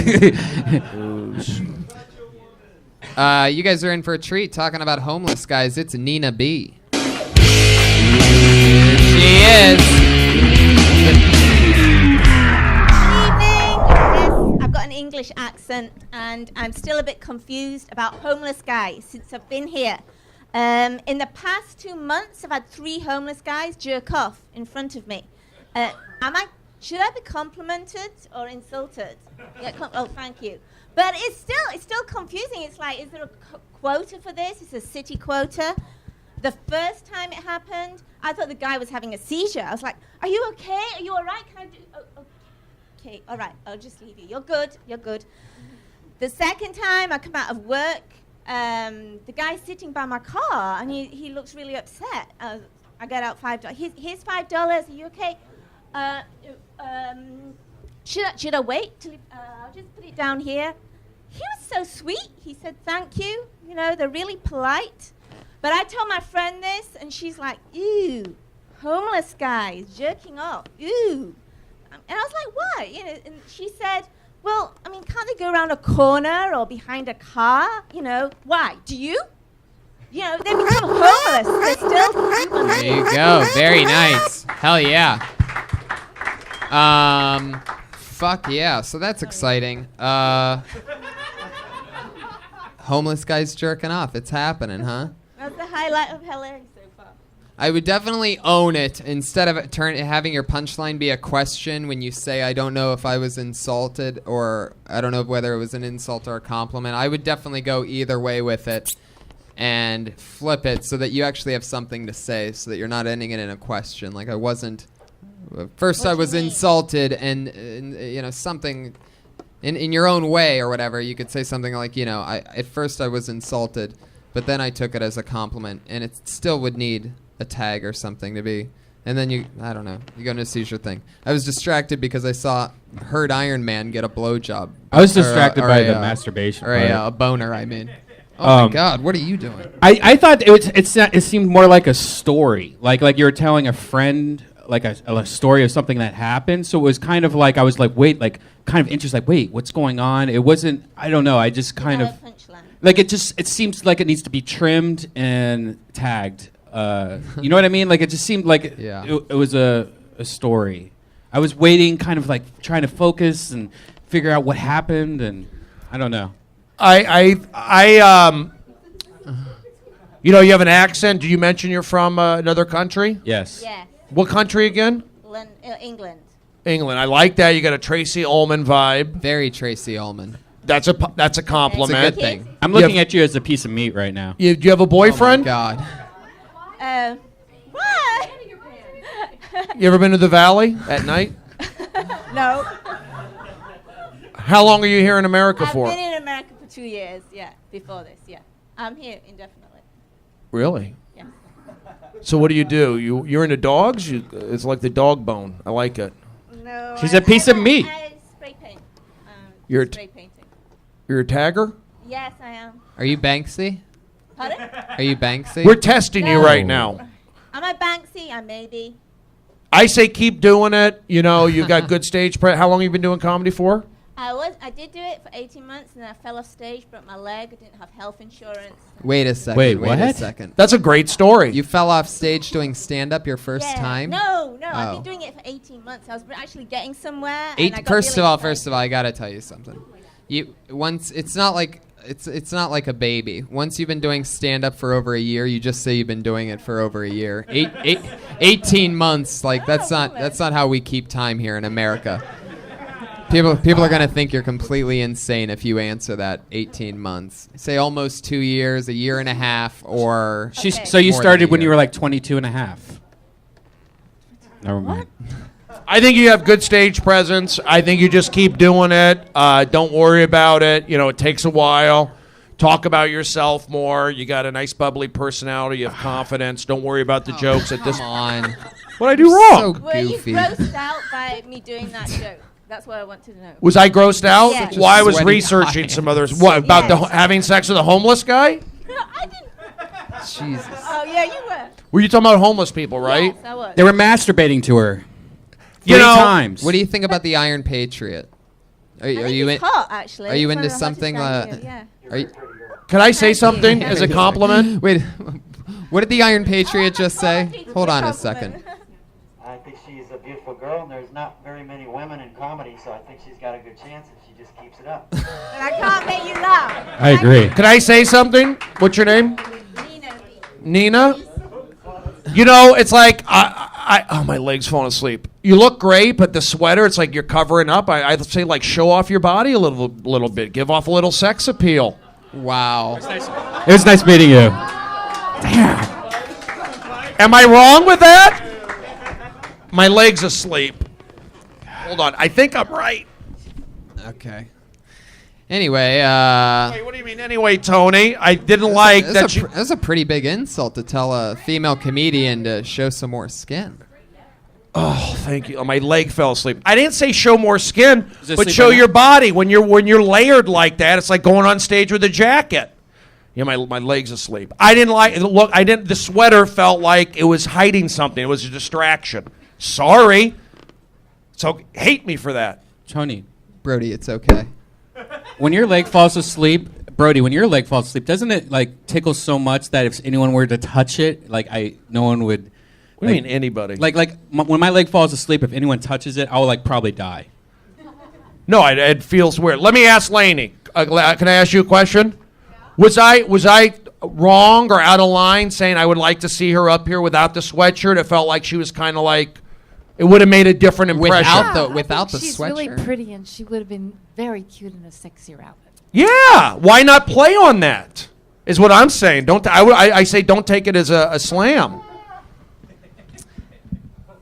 S2: You guys are in for a treat talking about homeless guys. It's Nina B. Here she is.
S12: Evening. Yes, I've got an English accent, and I'm still a bit confused about homeless guys since I've been here. In the past 2 months, I've had 3 homeless guys jerk off in front of me. Should I be complimented or insulted? Yeah, oh, thank you. But it's still confusing. It's like, is there a quota for this? It's a city quota. The first time it happened, I thought the guy was having a seizure. I was like, "Are you okay? Are you all right? Can I do?" Oh, okay, all right. I'll just leave you. You're good. You're good. The second time I come out of work, the guy's sitting by my car, and he looks really upset. I get out $5. Here's $5. Are you okay? Should I wait till I'll just put it down here. He was so sweet. He said thank you. You know, they're really polite. But I told my friend this, and she's like, "Ew, homeless guys jerking off. Ew." And I was like, "What?" You know, and she said, "Well, I mean, can't they go around a corner or behind a car? You know, why? Do you? You know, they become homeless. They're still human."
S2: There you go. Very nice. Hell yeah. Fuck yeah. So that's exciting. Homeless guys jerking off. It's happening, huh?
S12: That's the highlight of hilarious so far.
S2: I would definitely own it instead of having your punchline be a question when you say, "I don't know if I was insulted," or "I don't know whether it was an insult or a compliment." I would definitely go either way with it and flip it so that you actually have something to say, so that you're not ending it in a question. Like, I wasn't. First, I was insulted, and you know, something in your own way or whatever. You could say something like, you know, at first I was insulted, but then I took it as a compliment, and it still would need a tag or something to be. And then I don't know, you go into a seizure thing. I was distracted because I heard Iron Man get a blowjob.
S1: I was distracted by the masturbation
S2: Or
S1: part.
S2: a boner, I mean. Oh my God, what are you doing?
S1: I thought it seemed more like a story, like you were telling a friend a story of something that happened. So it was kind of like I was like, wait, like kind of interested, like, wait, what's going on? It wasn't. I don't know. I just kind of like it seems like it needs to be trimmed and tagged. You know what I mean? Like it just seemed like it was a story. I was waiting, kind of like trying to focus and figure out what happened, and I don't know.
S5: You know, you have an accent. Do you mention you're from another country?
S1: Yes.
S12: Yes.
S5: What country again?
S12: England.
S5: England. I like that. You got a Tracy Ullman vibe.
S2: Very Tracy Ullman.
S5: That's a compliment.
S2: It's a good thing.
S1: I'm looking at you as a piece of meat right now.
S5: Do you have a boyfriend?
S2: Oh my God.
S12: What?
S5: You ever been to the Valley at night?
S12: No.
S5: How long are you here in America for?
S12: I've been in America for 2 years, before this, I'm here indefinitely.
S5: Really?
S12: Yeah.
S5: So what do? You're into dogs? It's like the dog bone. I like it.
S12: No.
S1: She's a piece of meat.
S12: I spray paint.
S5: You're
S12: spray painting.
S5: You're a tagger?
S12: Yes, I am.
S2: Are you Banksy?
S12: Pardon?
S2: Are you Banksy?
S5: We're testing you right now.
S12: Am I Banksy? I may be.
S5: I say keep doing it. You know, you got good stage How long have you been doing comedy for?
S12: I did do it for 18 months, and then I fell off stage, broke my leg. I didn't have health insurance.
S2: Wait a second.
S1: Wait,
S2: Wait
S1: what?
S2: a second.
S5: That's a great story.
S2: You fell off stage doing stand-up your first time?
S12: No, I've
S2: Oh.
S12: been doing it for 18 months. I was actually getting somewhere.
S2: First of all, I gotta tell you something. It's not like a baby. Once you've been doing stand-up for over a year, you just say you've been doing it for over a year. 18 months, like that's not how we keep time here in America. People are gonna think you're completely insane if you answer that 18 months. Say almost 2 years, a year and a half, or
S1: So you
S2: more
S1: started
S2: than a
S1: when you
S2: year.
S1: were like 22 and a half. Never mind.
S5: I think you have good stage presence. I think you just keep doing it. Don't worry about it. You know, it takes a while. Talk about yourself more. You got a nice bubbly personality. You have confidence. Don't worry about the jokes at this.
S2: Come on.
S5: What I do wrong?
S2: So
S12: Were you
S2: goofy.
S12: grossed out by me doing that joke? That's what I want to know.
S5: Was I grossed out?
S12: Yes.
S5: Well, I was
S2: Sweaty
S5: researching
S2: guy.
S5: some others. What about
S12: Yes.
S5: having sex with a homeless guy?
S12: No, I didn't.
S2: Jesus.
S12: Oh, yeah, you were.
S5: Were you talking about homeless people, right?
S12: Yes, I was.
S1: They were masturbating to her.
S5: You
S1: 3
S5: know-
S1: times.
S2: What do you think about the Iron Patriot? Are
S12: I think
S2: you
S12: it's
S2: in?
S12: hot, actually.
S2: Are you
S12: It's one
S2: into
S12: of the hottest
S2: something?
S12: down here, yeah.
S2: Are you,
S5: Can I say
S12: Thank you.
S5: something as a compliment?
S2: wait, what did the Iron Patriot just say?
S12: Apologies for
S2: Hold
S12: the
S2: on a
S12: compliment.
S2: second.
S3: I think she's a beautiful girl, and there's not very many women in comedy, so I think she's got a good chance if she just keeps it up.
S12: But I can't make you laugh.
S1: I agree.
S5: Can I say something? What's your name?
S12: Nina.
S5: Nina? You know, it's like oh, my leg's falling asleep. You look great, but the sweater, it's like you're covering up. I'd say like show off your body a little bit. Give off a little sex appeal.
S2: Wow.
S1: It was nice meeting you.
S5: Am I wrong with that? My leg's asleep. Hold on. I think I'm right.
S2: Okay. Anyway,
S5: Wait, what do you mean anyway, Tony? I didn't like that you...
S2: That's a pretty big insult to tell a female comedian to show some more skin.
S5: Oh, thank you. Oh, my leg fell asleep. I didn't say show more skin,
S1: Is it
S5: but
S1: sleep
S5: show
S1: right
S5: your body. When you're layered like that, it's like going on stage with a jacket. Yeah, my leg's asleep. I didn't like look. I didn't. The sweater felt like it was hiding something. It was a distraction. Sorry. So hate me for that.
S1: Tony,
S2: Brody, it's okay.
S1: when your leg falls asleep, Brody, when your leg falls asleep, doesn't it like tickle so much that if anyone were to touch it, like no one would.
S5: What do you mean anybody?
S1: When my leg falls asleep, if anyone touches it, I will like probably die.
S5: No, it feels weird. Let me ask Lainey. Can I ask you a question? Was I wrong or out of line saying I would like to see her up here without the sweatshirt? It felt like she was kind of like it would have made a different impression.
S2: Without the
S13: she's
S2: sweatshirt.
S13: really pretty, and she would have been very cute in a sexier outfit.
S5: Yeah, why not play on that? Is what I'm saying. I say don't take it as a slam.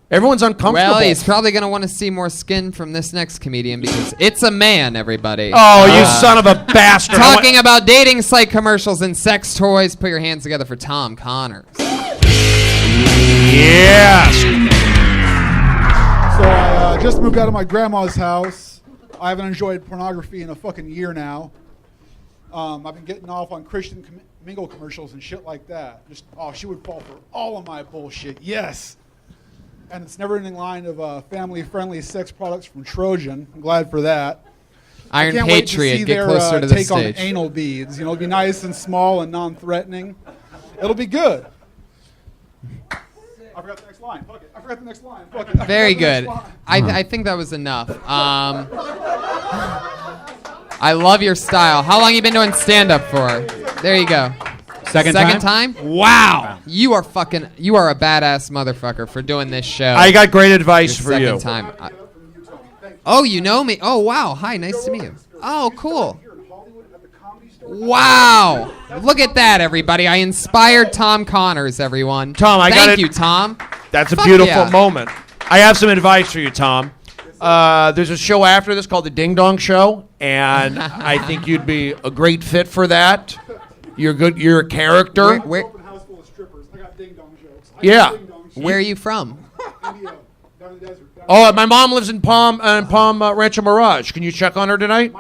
S5: Everyone's uncomfortable.
S2: Well, he's probably going to want to see more skin from this next comedian because it's a man, everybody.
S5: Oh, you son of a bastard.
S2: Talking about dating site commercials and sex toys, put your hands together for Tom Connors.
S5: Yes.
S14: So I just moved out of my grandma's house. I haven't enjoyed pornography in a fucking year now. I've been getting off on Christian Mingle commercials and shit like that. She would fall for all of my bullshit. Yes. and its never-ending line of family-friendly sex products from Trojan. I'm glad for that.
S2: Iron
S14: I can't wait to
S2: Patriot,
S14: see
S2: get
S14: their
S2: closer to the
S14: take
S2: stage.
S14: on anal beads. You know, it'll be nice and small and non-threatening. It'll be good. I forgot the next line. Fuck it. I forgot the next line. Fuck it.
S2: Very good. I think that was enough. I love your style. How long you been doing stand-up for? There you go.
S1: Second
S2: time? Wow. You are a badass motherfucker for doing this show.
S5: I got great advice
S2: Your
S5: for you.
S2: second time. Oh, you know me. Oh, wow. Hi, nice to meet you. Oh, cool. Wow. Look at that, everybody. I inspired Tom Connors, everyone.
S5: Tom,
S2: Thank you, Tom.
S5: That's a
S2: Fuck
S5: beautiful
S2: yeah.
S5: moment. I have some advice for you, Tom. There's a show after this called The Ding Dong Show, and I think you'd be a great fit for that. You're good. You're a character.
S2: Where
S5: Yeah.
S2: Where are you from?
S5: Oh, my mom lives in Palm Rancho Mirage. Can you check on her tonight?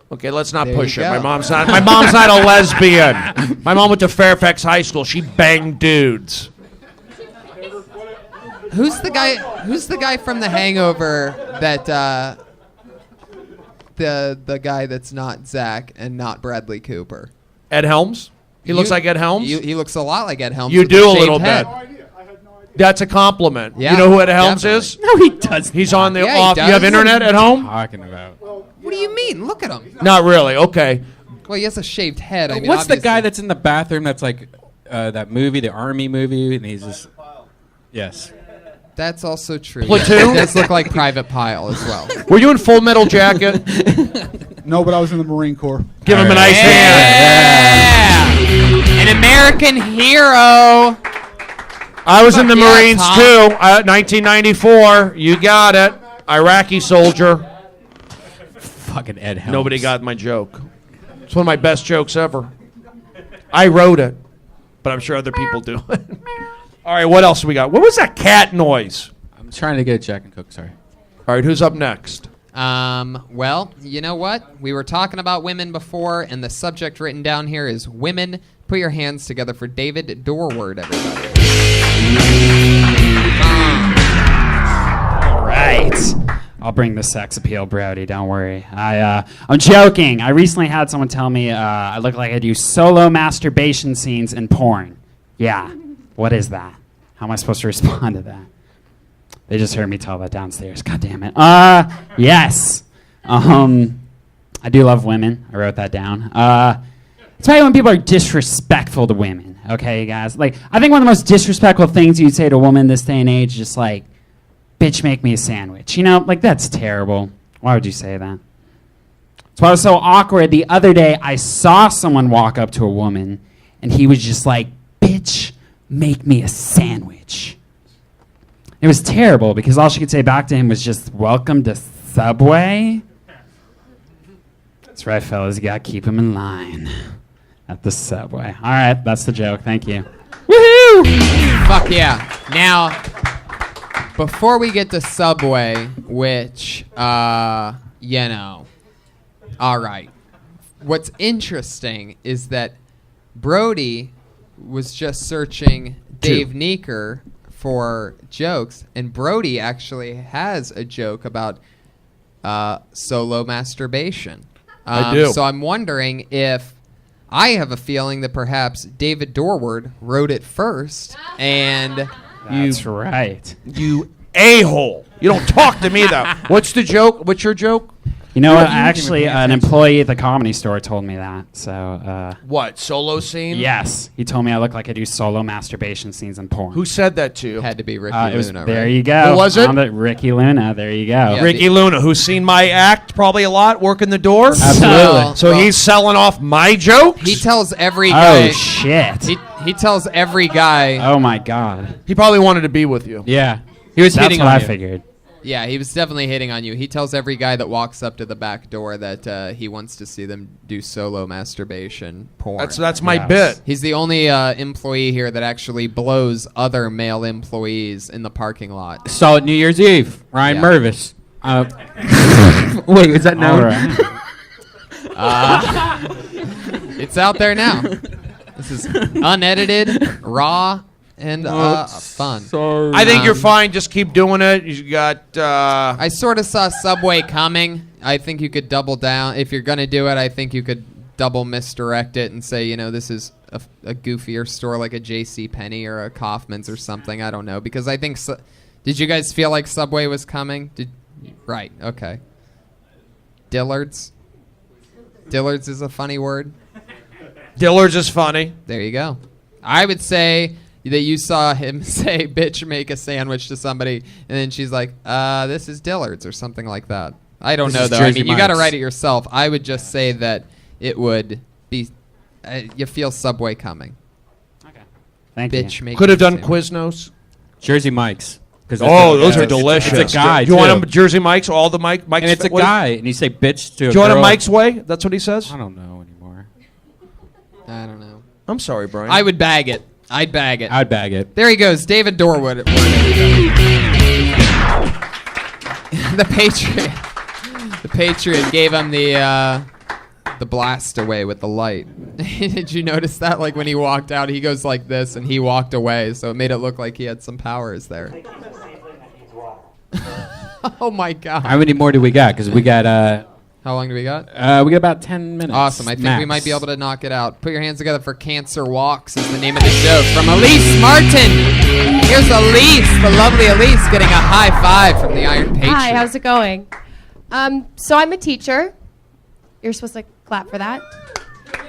S5: Okay, let's not
S2: There
S5: push
S2: you
S5: it.
S2: go.
S5: My mom's not a lesbian. My mom went to Fairfax High School. She banged dudes.
S2: Who's the guy from The Hangover that the guy that's not Zach and not Bradley Cooper?
S5: Ed Helms? He looks like Ed Helms?
S2: He looks a lot like Ed Helms.
S5: You
S2: with
S5: do a
S2: shaved
S5: little
S2: head.
S5: bit. That's a compliment.
S2: Yeah,
S5: you know who Ed Helms
S2: definitely.
S5: is?
S1: No, he doesn't.
S5: He's on the
S2: Yeah, he
S5: off. You have
S2: does.
S5: internet at home?
S1: Talking about.
S2: What do you mean? Look at him.
S5: Not really. Okay.
S2: Well, he has a shaved head. I mean,
S1: What's the
S2: obviously.
S1: guy that's in the bathroom that's like that movie, the army movie, and he's just... Yes.
S2: That's also true.
S5: Platoon?
S2: It does look like Private Pile as well.
S5: Were you in Full Metal Jacket?
S14: No, but I was in the Marine Corps.
S5: Give him a nice hand.
S2: Yeah. An American hero.
S5: I was in the
S2: Yeah,
S5: Marines
S2: Tom.
S5: too. 1994. You got it. Iraqi soldier.
S1: Fucking Ed Helms.
S5: Nobody got my joke. It's one of my best jokes ever. I wrote it, but I'm sure other people do. All right, what else we got? What was that cat noise?
S1: I'm trying to get Jack and Coke, sorry.
S5: All right, who's up next?
S2: Well, you know what? We were talking about women before, and the subject written down here is women. Put your hands together for David Dorward, everybody.
S4: All right. I'll bring the sex appeal, Brody. Don't worry. I'm joking. I recently had someone tell me I look like I do solo masturbation scenes in porn. Yeah. What is that? How am I supposed to respond to that? They just heard me tell that downstairs. God damn it. Yes. I do love women. I wrote that down. It's probably when people are disrespectful to women. Okay, guys. Like, I think one of the most disrespectful things you'd say to a woman this day and age is just like, bitch, make me a sandwich. You know, like, that's terrible. Why would you say that? That's why it was so awkward. The other day, I saw someone walk up to a woman, and he was just like, bitch, make me a sandwich. It was terrible because all she could say back to him was just, welcome to Subway. That's right, fellas. You got to keep him in line at the Subway. All right, that's the joke. Thank you. Woohoo!
S2: Fuck yeah. Now, before we get to Subway, which, you know, all right. What's interesting is that Brody was just searching Dave Neeker for jokes, and Brody actually has a joke about solo masturbation.
S5: I do.
S2: So I'm wondering if I have a feeling that perhaps David Dorward wrote it first, and
S4: That's right.
S5: You a-hole. You don't talk to me that. What's the joke? What's your joke?
S4: You know what? Actually, an employee at the Comedy Store told me that. So,
S5: What, solo scene?
S4: yes, he told me I look like I do solo masturbation scenes in porn.
S5: Who said that to you?
S2: had to be Ricky
S4: It was,
S2: Luna,
S4: there
S2: right?
S4: you go.
S5: Who was it?
S4: Found Ricky Luna. There you go.
S2: Yeah.
S5: Ricky Luna, who's seen my act probably a lot, working the door.
S4: Absolutely.
S5: So
S2: Well,
S5: he's selling off my jokes?
S2: He tells every guy.
S4: Oh shit!
S2: He tells every guy.
S4: Oh my god!
S5: He probably wanted to be with you.
S1: Yeah. He was
S4: That's
S1: hitting
S4: what
S1: on
S4: I
S1: you.
S4: figured.
S2: Yeah, he was definitely hitting on you. He tells every guy that walks up to the back door that he wants to see them do solo masturbation porn.
S5: That's my
S4: Yes.
S5: bit.
S2: He's the only employee here that actually blows other male employees in the parking lot.
S1: Saw it New Year's Eve. Ryan
S2: Yeah.
S1: Mervis. Wait, is that known?
S4: All right.
S2: It's out there now. This is unedited, raw, and fun.
S1: Sorry.
S5: I think you're fine. Just keep doing it. You got.
S2: I sort of saw Subway coming. I think you could double down. If you're going to do it, I think you could double misdirect it and say, this is a goofier store like a J.C. Penney or a Kaufman's or something. I don't know. Because I think... did you guys feel like Subway was coming? Right. Okay. Dillard's? Dillard's is a funny word.
S5: Dillard's is funny.
S2: There you go. I would say that you saw him say, bitch, make a sandwich to somebody, and then she's like, this is Dillard's or something like that. I don't know, though. I mean, you got to write it yourself. I would just say that it would be, you feel Subway coming.
S15: Okay. Thank
S2: bitch,
S15: you.
S2: make
S5: Could have done
S2: sandwich.
S5: Quiznos.
S1: Jersey Mike's.
S5: Those are delicious.
S1: It's a guy,
S5: Do you want
S1: too.
S5: them Jersey Mike's? All the Mike's.
S1: And it's a guy, and you say bitch to a
S5: Do you want a
S1: girl.
S5: Mike's way? That's what he says?
S1: I don't know anymore.
S2: I don't know.
S5: I'm sorry, Brian.
S2: I would bag it. I'd bag it.
S1: I'd bag it.
S2: There he goes, David Dorwood. The Patriot. The Patriot gave him the blast away with the light. Did you notice that? Like when he walked out, he goes like this, and he walked away, so it made it look like he had some powers there. Oh my God!
S1: How many more do we got? Because we got.
S2: How long do we got?
S1: We got about 10 minutes.
S2: Awesome. I think we
S1: max.
S2: might be able to knock it out. Put your hands together for Cancer Walks is the name of the joke. From Elise Martin. Here's Elise, the lovely Elise, getting a high five from the Iron Patriot.
S16: Hi, how's it going? So I'm a teacher. You're supposed to clap for that.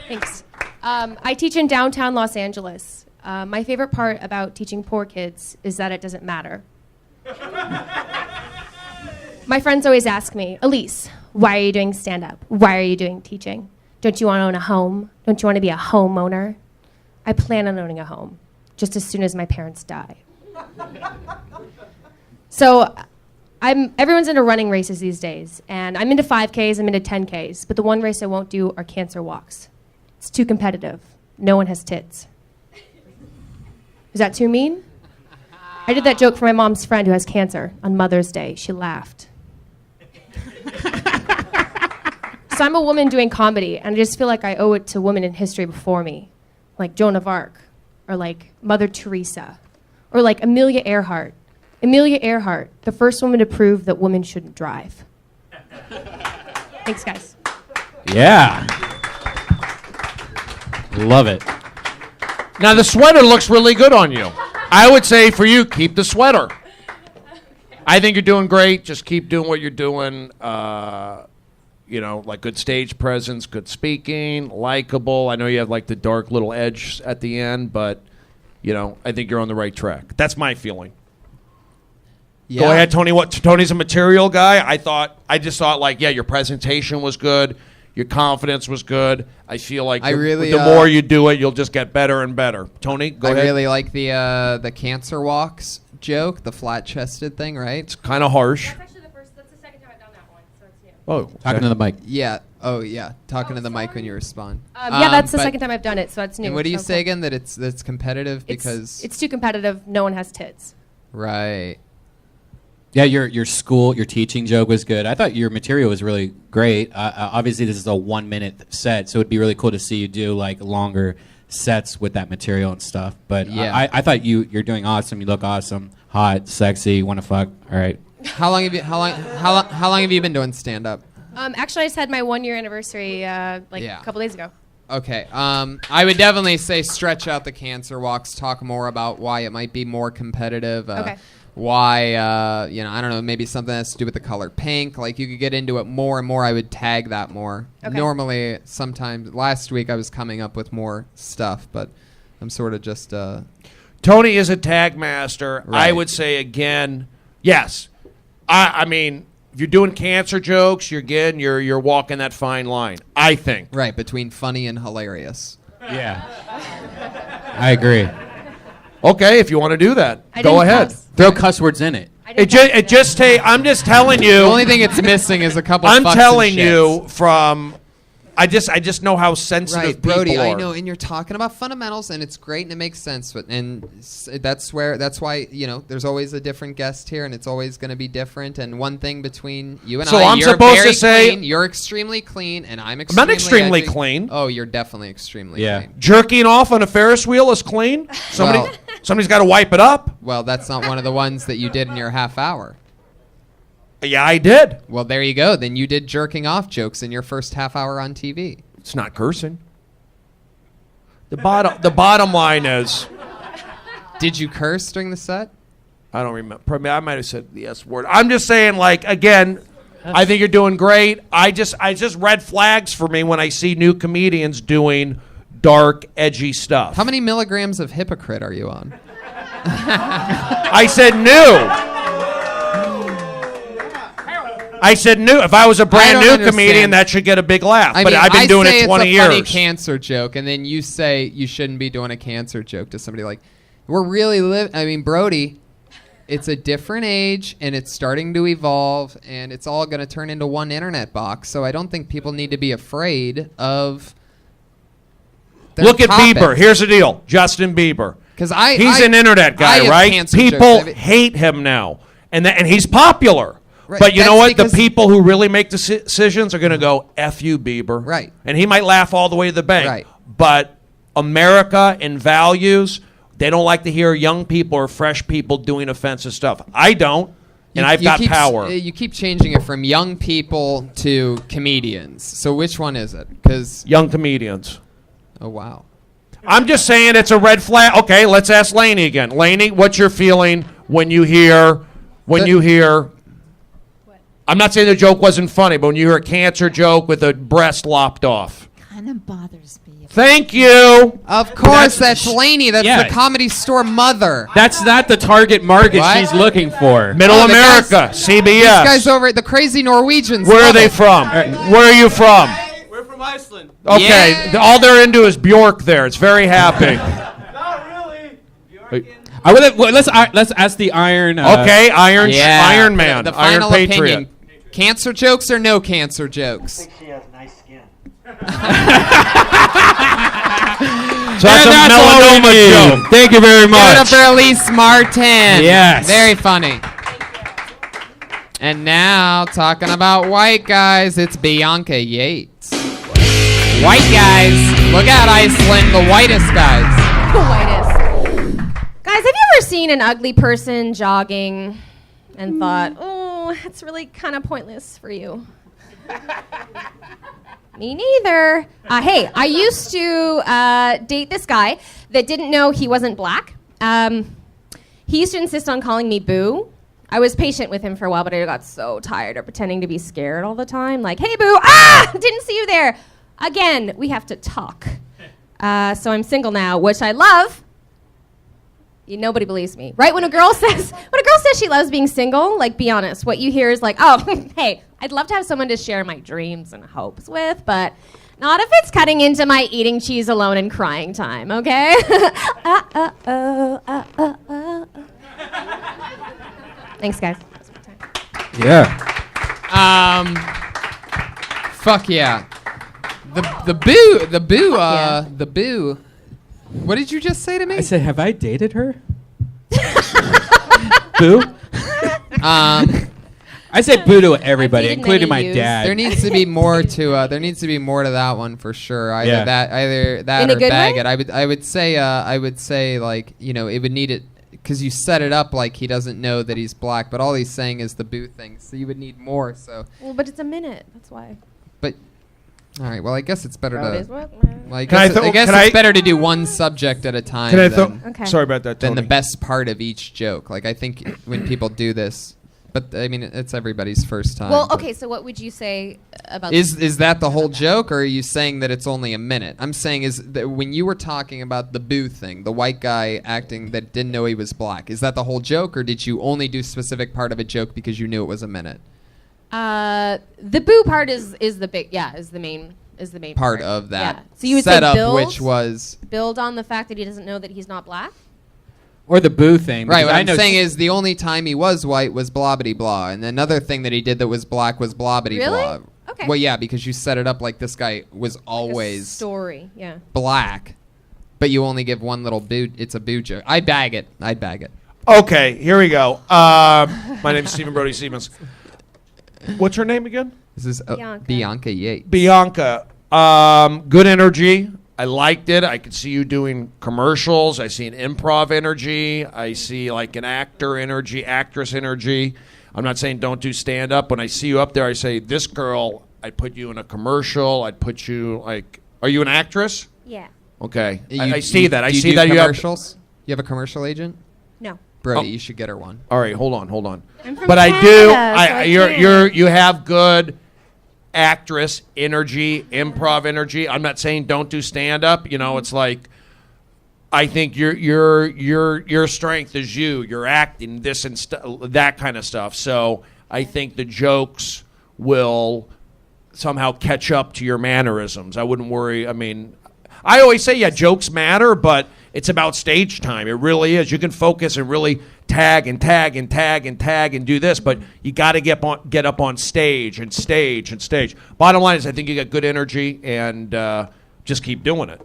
S16: Thanks. I teach in downtown Los Angeles. My favorite part about teaching poor kids is that it doesn't matter. My friends always ask me, Elise, why are you doing stand-up? Why are you doing teaching? Don't you want to own a home? Don't you want to be a homeowner? I plan on owning a home, just as soon as my parents die. So everyone's into running races these days, and I'm into 5Ks, I'm into 10Ks, but the one race I won't do are cancer walks. It's too competitive. No one has tits. Is that too mean? I did that joke for my mom's friend who has cancer on Mother's Day. She laughed. So I'm a woman doing comedy, and I just feel like I owe it to women in history before me, like Joan of Arc, or like Mother Teresa, or like Amelia Earhart. Amelia Earhart, the first woman to prove that women shouldn't drive. Thanks, guys.
S1: Yeah. Love it.
S5: Now, the sweater looks really good on you. I would say for you, keep the sweater. I think you're doing great. Just keep doing what you're doing. Like good stage presence, good speaking, likable. I know you have like the dark little edge at the end, but, I think you're on the right track. That's my feeling.
S2: Yeah.
S5: Go ahead, Tony. Tony's a material guy. I just thought your presentation was good. Your confidence was good. I feel like the more you do it, you'll just get better and better. Tony, go ahead.
S2: I really like the cancer walks joke, the flat-chested thing, right?
S5: It's kind of harsh.
S16: That's the second time I've done that one, so it's new.
S5: Oh,
S1: Talking to the mic.
S2: Yeah. Oh, yeah. Talking to the mic when you respond.
S16: Yeah, that's the second time I've done it, so it's new.
S2: And what do you
S16: so
S2: say
S16: cool.
S2: again? That it's competitive because
S16: it's too competitive. No one has tits.
S2: Right.
S1: Yeah, your school, your teaching joke was good. I thought your material was really great. Obviously, this is a 1 minute set, so it'd be really cool to see you do like longer sets with that material and stuff. But
S2: yeah.
S1: I thought you're doing awesome. You look awesome, hot, sexy, want to fuck. All right.
S2: How long have you been doing stand up?
S16: Actually, I just had my 1 year anniversary a couple days ago.
S2: Okay. I would definitely say stretch out the cancer walks. Talk more about why it might be more competitive.
S16: Okay.
S2: Why, I don't know, maybe something that has to do with the color pink. Like, you could get into it more and more. I would tag that more.
S16: Okay.
S2: Normally, sometimes, last week I was coming up with more stuff, but I'm sort of just...
S5: Tony is a tag master.
S2: Right.
S5: I would say, again, yes. I mean, if you're doing cancer jokes, you're walking that fine line, I think.
S2: Right, between funny and hilarious.
S1: Yeah. I agree.
S5: Okay, if you want to do that, go ahead.
S1: Throw cuss words in it.
S5: I'm just telling you.
S2: The only thing it's missing is a couple
S5: I'm
S2: fucks
S5: telling
S2: and
S5: you
S2: shits.
S5: from... I just know how sensitive
S2: Right,
S5: people
S2: Brody,
S5: are.
S2: I know, and you're talking about fundamentals, and it's great, and it makes sense. That's why there's always a different guest here, and it's always going to be different. And one thing between you and
S5: So
S2: I,
S5: I'm
S2: you're
S5: supposed
S2: very
S5: to say-
S2: clean, you're extremely clean, and I'm
S5: I'm
S2: extremely.
S5: not extremely
S2: I think-
S5: clean.
S2: Oh, you're definitely extremely clean.
S5: Jerking off on a Ferris wheel is clean? Somebody...
S2: Well,
S5: Somebody's got to wipe it up.
S2: Well, that's not one of the ones that you did in your half hour.
S5: Yeah, I did.
S2: Well, there you go. Then you did jerking off jokes in your first half hour on TV.
S5: It's not cursing. The bottom line is,
S2: did you curse during the set?
S5: I don't remember. Probably I might have said the S word. I'm just saying, like, again, I think you're doing great. I just red flags for me when I see new comedians doing dark, edgy stuff.
S2: How many milligrams of hypocrite are you on?
S5: I said new. I said new. If I was a brand new comedian, that should get a big laugh. But I've been doing it 20 years.
S2: I say it's a funny cancer joke, and then you say you shouldn't be doing a cancer joke to somebody like, we're really I mean, Brody, it's a different age, and it's starting to evolve, and it's all going to turn into one internet box. So I don't think people need to be afraid of their
S5: Look at
S2: topics.
S5: Bieber. Here's the deal. Justin Bieber.
S2: He's
S5: an internet guy, right? People hate him now, and he's popular.
S2: Right.
S5: But you know
S2: That's
S5: what? The
S2: because-
S5: people who really make decisions are going to go, F you, Bieber.
S2: Right.
S5: And he might laugh all the way to the bank.
S2: Right.
S5: But America and values, they don't like to hear young people or fresh people doing offensive stuff. I don't, and I've got power.
S2: You keep changing it from young people to comedians. So which one is it? Because
S5: young comedians.
S2: Oh, wow.
S5: I'm just saying it's a red flag. Okay, let's ask Lainey again. Lainey, what's your feeling when you hear... I'm not saying the joke wasn't funny, but when you hear a cancer joke with a breast lopped off.
S13: Kind of bothers me.
S5: Thank you.
S2: Of course, that's Lainey. That's the Comedy Store mother.
S1: That's not the target market
S2: What?
S1: she's looking for.
S5: Middle
S2: the
S5: America,
S2: guys-
S5: CBS.
S2: These guys over at the Crazy Norwegians.
S5: Where are
S2: love
S5: they
S2: it.
S5: from? Where are you from?
S17: We're from Iceland.
S5: Okay, all they're into is Bjork there. It's very happy.
S1: Let's ask the Iron.
S5: Okay, Iron
S2: Yeah.
S5: Man,
S2: The
S5: Iron
S2: final
S5: Patriot.
S2: opinion. Cancer jokes or no cancer jokes?
S3: She has nice skin.
S5: So that's a melanoma joke.
S1: Thank you very
S2: Give it up
S1: much.
S2: for Elise Martin.
S1: Yes.
S2: Very funny. And now, talking about white guys, it's Bianca Yates. White guys. Look at Iceland, the whitest guys.
S16: The whitest. Guys, have you ever seen an ugly person jogging and thought, oh, it's really kind of pointless for you? Me neither. Hey, I used to date this guy that didn't know he wasn't black. He used to insist on calling me Boo. I was patient with him for a while, but I got so tired of pretending to be scared all the time. Like, hey, Boo, didn't see you there. Again, we have to talk. So I'm single now, which I love. Nobody believes me, right? When a girl says she loves being single, like, be honest. What you hear is like, oh, hey, I'd love to have someone to share my dreams and hopes with, but not if it's cutting into my eating cheese alone and crying time, okay? Thanks, guys.
S1: Yeah.
S2: Fuck yeah. The boo. What did you just say to me?
S1: I said, have I dated her? Boo? I say boo to everybody, including my dad.
S2: There needs to be more to that one for sure. Either that
S16: In a
S2: or
S16: good
S2: bag
S16: way?
S2: it. I would say like, it would need it because you set it up like he doesn't know that he's black, but all he's saying is the boo thing. So you would need more. So.
S16: Well, but it's a minute. That's why.
S2: But. All right. Well, I guess it's better
S16: Brody's
S2: to.
S16: what?
S2: Well, I guess it's better to do one subject at a time.
S5: Can I
S16: Okay.
S5: Sorry about that,
S2: Than
S5: Tony.
S2: the best part of each joke. Like I think when people do this, but I mean it's everybody's first time.
S16: Well,
S2: but-
S16: okay. So what would you say about
S2: Is that the whole joke, or are you saying that it's only a minute? I'm saying is that when you were talking about the boo thing, the white guy acting that didn't know he was black, is that the whole joke, or did you only do specific part of a joke because you knew it was a minute?
S16: The boo part is the main
S2: Part of that
S16: Yeah. So you would
S2: setup,
S16: say build,
S2: which was
S16: build on the fact that he doesn't know that he's not black.
S1: Or the boo thing.
S2: right.
S1: because
S2: What
S1: I
S2: I'm
S1: know
S2: saying is the only time he was white was blobbity blah, and another thing that he did that was black was blobbity
S16: Really?
S2: blah.
S16: Okay.
S2: Well, yeah, because you set it up like this guy was always
S16: Story. Yeah.
S2: black, but you only give one little boo. It's a boo joke. I'd bag it.
S5: Okay, here we go. My name is Stephen Brody Stevens. What's her name again?
S2: This is
S16: Bianca.
S2: Bianca Yates.
S5: Bianca. Good energy. I liked it. I could see you doing commercials. I see an improv energy. I see like an actor energy, actress energy. I'm not saying don't do stand-up. When I see you up there, I say, this girl, I'd put you in a commercial. I'd put you like, are you an actress?
S12: Yeah.
S5: Okay.
S2: You-
S5: I see that. I
S2: do you
S5: see
S2: do
S5: that you have...
S2: commercials. You have a commercial agent?
S12: No.
S2: Brody,
S5: Oh.
S2: you should get her one.
S5: All right, hold on.
S12: I'm from
S5: But I
S12: Canada,
S5: do.
S12: so I
S5: You have good actress energy, improv energy. I'm not saying don't do stand up. You know, it's like I think your strength is you're acting this and that kind of stuff. So I think the jokes will somehow catch up to your mannerisms. I wouldn't worry. I mean, I always say, yeah, jokes matter, but it's about stage time. It really is. You can focus and really tag and do this, but you got to get up on stage. Bottom line is, I think you got good energy, and just keep doing it.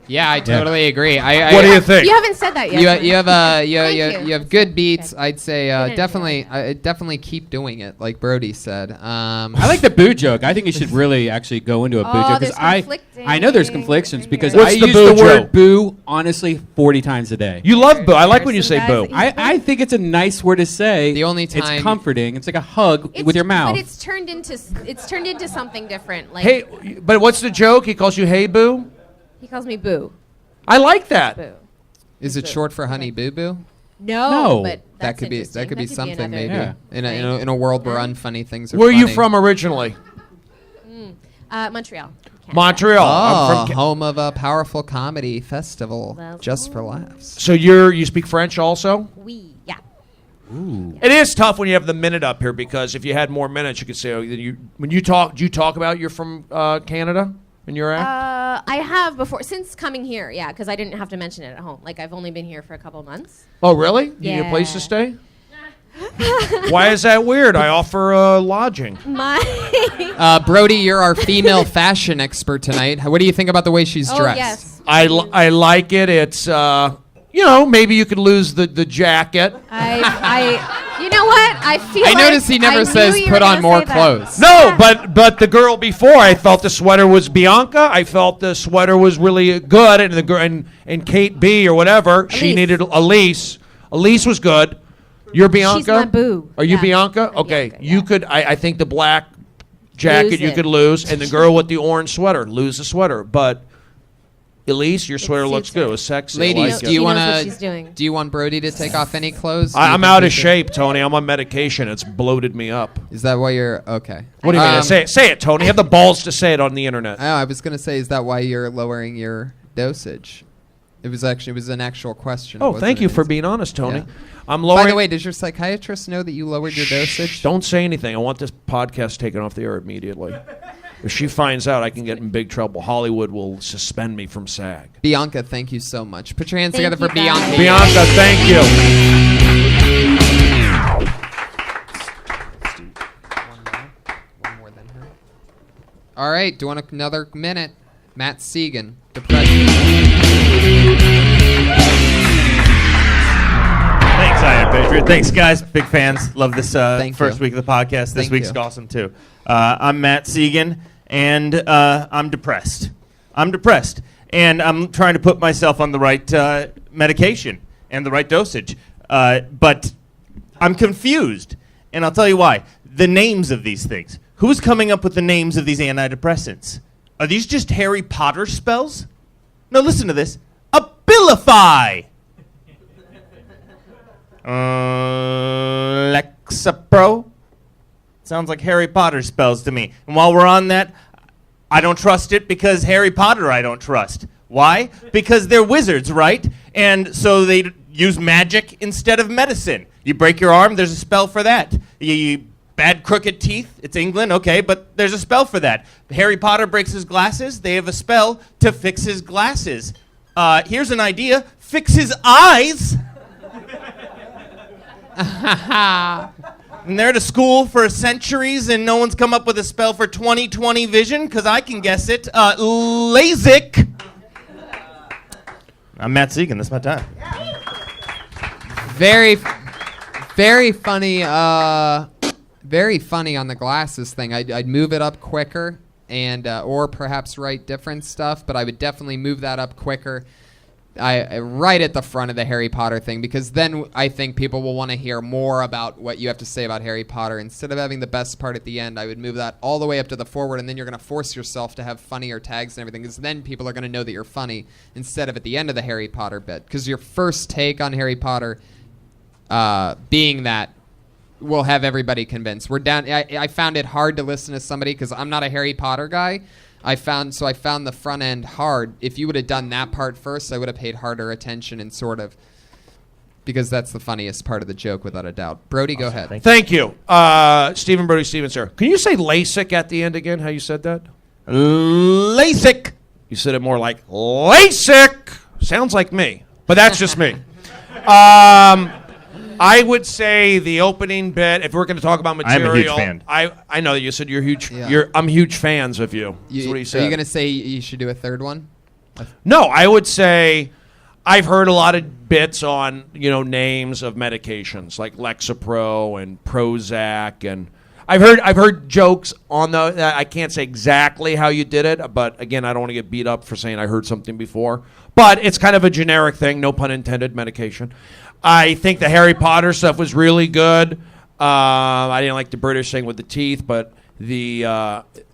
S2: Yeah, I totally agree.
S5: What do you think?
S16: You haven't said that yet.
S2: You have
S16: Thank
S2: you have good beats. I'd say
S16: Good
S2: definitely keep doing it, like Brody said.
S1: I like the boo joke. I think you should really actually go into a boo joke
S16: there's
S1: because I know there's conflictions because
S5: What's
S1: I
S5: the
S1: use
S5: boo
S1: the word
S5: joke?
S1: boo honestly 40 times a day.
S5: You love boo. I like when you say boo.
S1: I think it's a nice word to say.
S2: The only
S1: it's
S2: time-
S1: comforting. It's like a hug with your mouth.
S16: But it's turned into something different. Like
S5: Hey, but what's the joke? He calls you hey boo?
S16: he calls me Boo.
S5: I like that.
S16: Boo.
S2: Is it short for Honey Boo Boo?
S16: No, but
S2: That
S16: that's
S2: could be
S16: interesting.
S2: that could be something
S16: another
S2: maybe
S1: Yeah.
S2: in a world where unfunny things are.
S5: Where are you
S2: funny.
S5: from originally?
S16: Montreal. Canada.
S5: Montreal.
S2: Oh,
S5: I'm from
S2: home of a powerful comedy festival,
S16: That's
S2: just for laughs.
S5: So you speak French also?
S16: We, yeah.
S5: It is tough when you have the minute up here because if you had more minutes, you could say, when you talk, do you talk about you're from Canada in your act?
S16: I have before, since coming here, yeah, because I didn't have to mention it at home. Like, I've only been here for a couple months.
S5: Oh, really? You need a place to
S16: Yeah.
S5: stay? Why is that weird? I offer lodging.
S2: Brody, you're our female fashion expert tonight. What do you think about the way she's dressed?
S16: Yes.
S5: I like it. It's, maybe you could lose the jacket.
S16: You know what? I feel
S2: I noticed he never says put on more clothes.
S5: No, but the girl before, I felt the sweater was Bianca. I felt the sweater was really good, and the girl and Kate B or whatever, she
S16: Elise.
S5: needed Elise. Elise was good. You're Bianca.
S16: She's my boo.
S5: Are you
S16: Yeah.
S5: Bianca?
S16: I'm
S5: Okay,
S16: Bianca,
S5: you
S16: yeah.
S5: could. I think the black jacket
S16: Lose
S5: you
S16: it.
S5: could lose, and the girl with the orange sweater lose the sweater. But Elise, your sweater looks
S16: suits
S5: good.
S16: her.
S5: It was sexy. I
S2: Ladies,
S5: like
S2: do
S5: it.
S2: you
S16: She knows
S2: want
S16: what she's doing.
S2: Do you want Brody to take off any clothes? Do you
S5: I'm
S2: think
S5: out
S2: we
S5: of
S2: should-
S5: shape, Tony. I'm on medication. It's bloated me up.
S2: Is that why you're okay?
S5: What do you mean?
S2: Um,
S5: Say it, Tony. Have the balls to say it on the internet.
S2: I was gonna say, is that why you're lowering your dosage? It was an actual question.
S5: Oh,
S2: wasn't
S5: thank you
S2: it?
S5: for being honest, Tony.
S2: Yeah.
S5: I'm lowering.
S2: By the way, does your psychiatrist know that you lowered your dosage?
S5: Don't say anything. I want this podcast taken off the air immediately. If she finds out, I can get in big trouble. Hollywood will suspend me from SAG.
S2: Bianca, thank you so much. Put your hands
S16: Thank
S2: together for
S16: you, guys.
S2: Bianca.
S5: Bianca, thank you.
S2: One more than her. All right, do you want another minute? Matt Segan, depression.
S17: Thanks, Iron Patriot. Thanks, guys. Big fans. Love this
S2: Thank
S17: first
S2: you.
S17: week of the podcast. This
S2: Thank
S17: week's
S2: you.
S17: awesome, too. I'm Matt Segan, and I'm depressed. And I'm trying to put myself on the right medication and the right dosage. But I'm confused, and I'll tell you why. The names of these things. Who's coming up with the names of these antidepressants? Are these just Harry Potter spells? No, listen to this. Abilify! Lexapro? Sounds like Harry Potter spells to me. And while we're on that, I don't trust it because Harry Potter I don't trust. Why? Because they're wizards, right? And so they use magic instead of medicine. You break your arm, there's a spell for that. You bad crooked teeth, it's England, okay, but there's a spell for that. Harry Potter breaks his glasses, they have a spell to fix his glasses. Here's an idea, fix his eyes. And they're to school for centuries and no one's come up with a spell for 20/20 vision, because I can guess it. LASIK. I'm Matt Segan, that's my time.
S2: Very funny. Very funny on the glasses thing. I'd move it up quicker and or perhaps write different stuff, but I would definitely move that up quicker. I right at the front of the Harry Potter thing, because then I think people will want to hear more about what you have to say about Harry Potter. Instead of having the best part at the end, I would move that all the way up to the forward, and then you're going to force yourself to have funnier tags and everything, because then people are going to know that you're funny instead of at the end of the Harry Potter bit. Because your first take on Harry Potter being that will have everybody convinced. We're down. I found it hard to listen to somebody because I'm not a Harry Potter guy. I found the front end hard. If you would have done that part first, I would have paid harder attention and sort of, because that's the funniest part of the joke without a doubt. Brody, go ahead.
S5: Thank you. Stephen, Brody, Steven, Sarah. Can you say LASIK at the end again, how you said that? LASIK. You said it more like LASIK. Sounds like me, but that's just me. I would say the opening bit, if we're going to talk about material.
S8: I'm a huge fan.
S5: I know that you said you're huge.
S2: Yeah.
S5: I'm huge fans of you. That's what he said.
S2: Are you going to say you should do a third one?
S5: No, I would say I've heard a lot of bits on, names of medications like Lexapro and Prozac, and I've heard jokes on I can't say exactly how you did it, but again, I don't want to get beat up for saying I heard something before. But it's kind of a generic thing, no pun intended, medication. I think the Harry Potter stuff was really good. I didn't like the British thing with the teeth, but the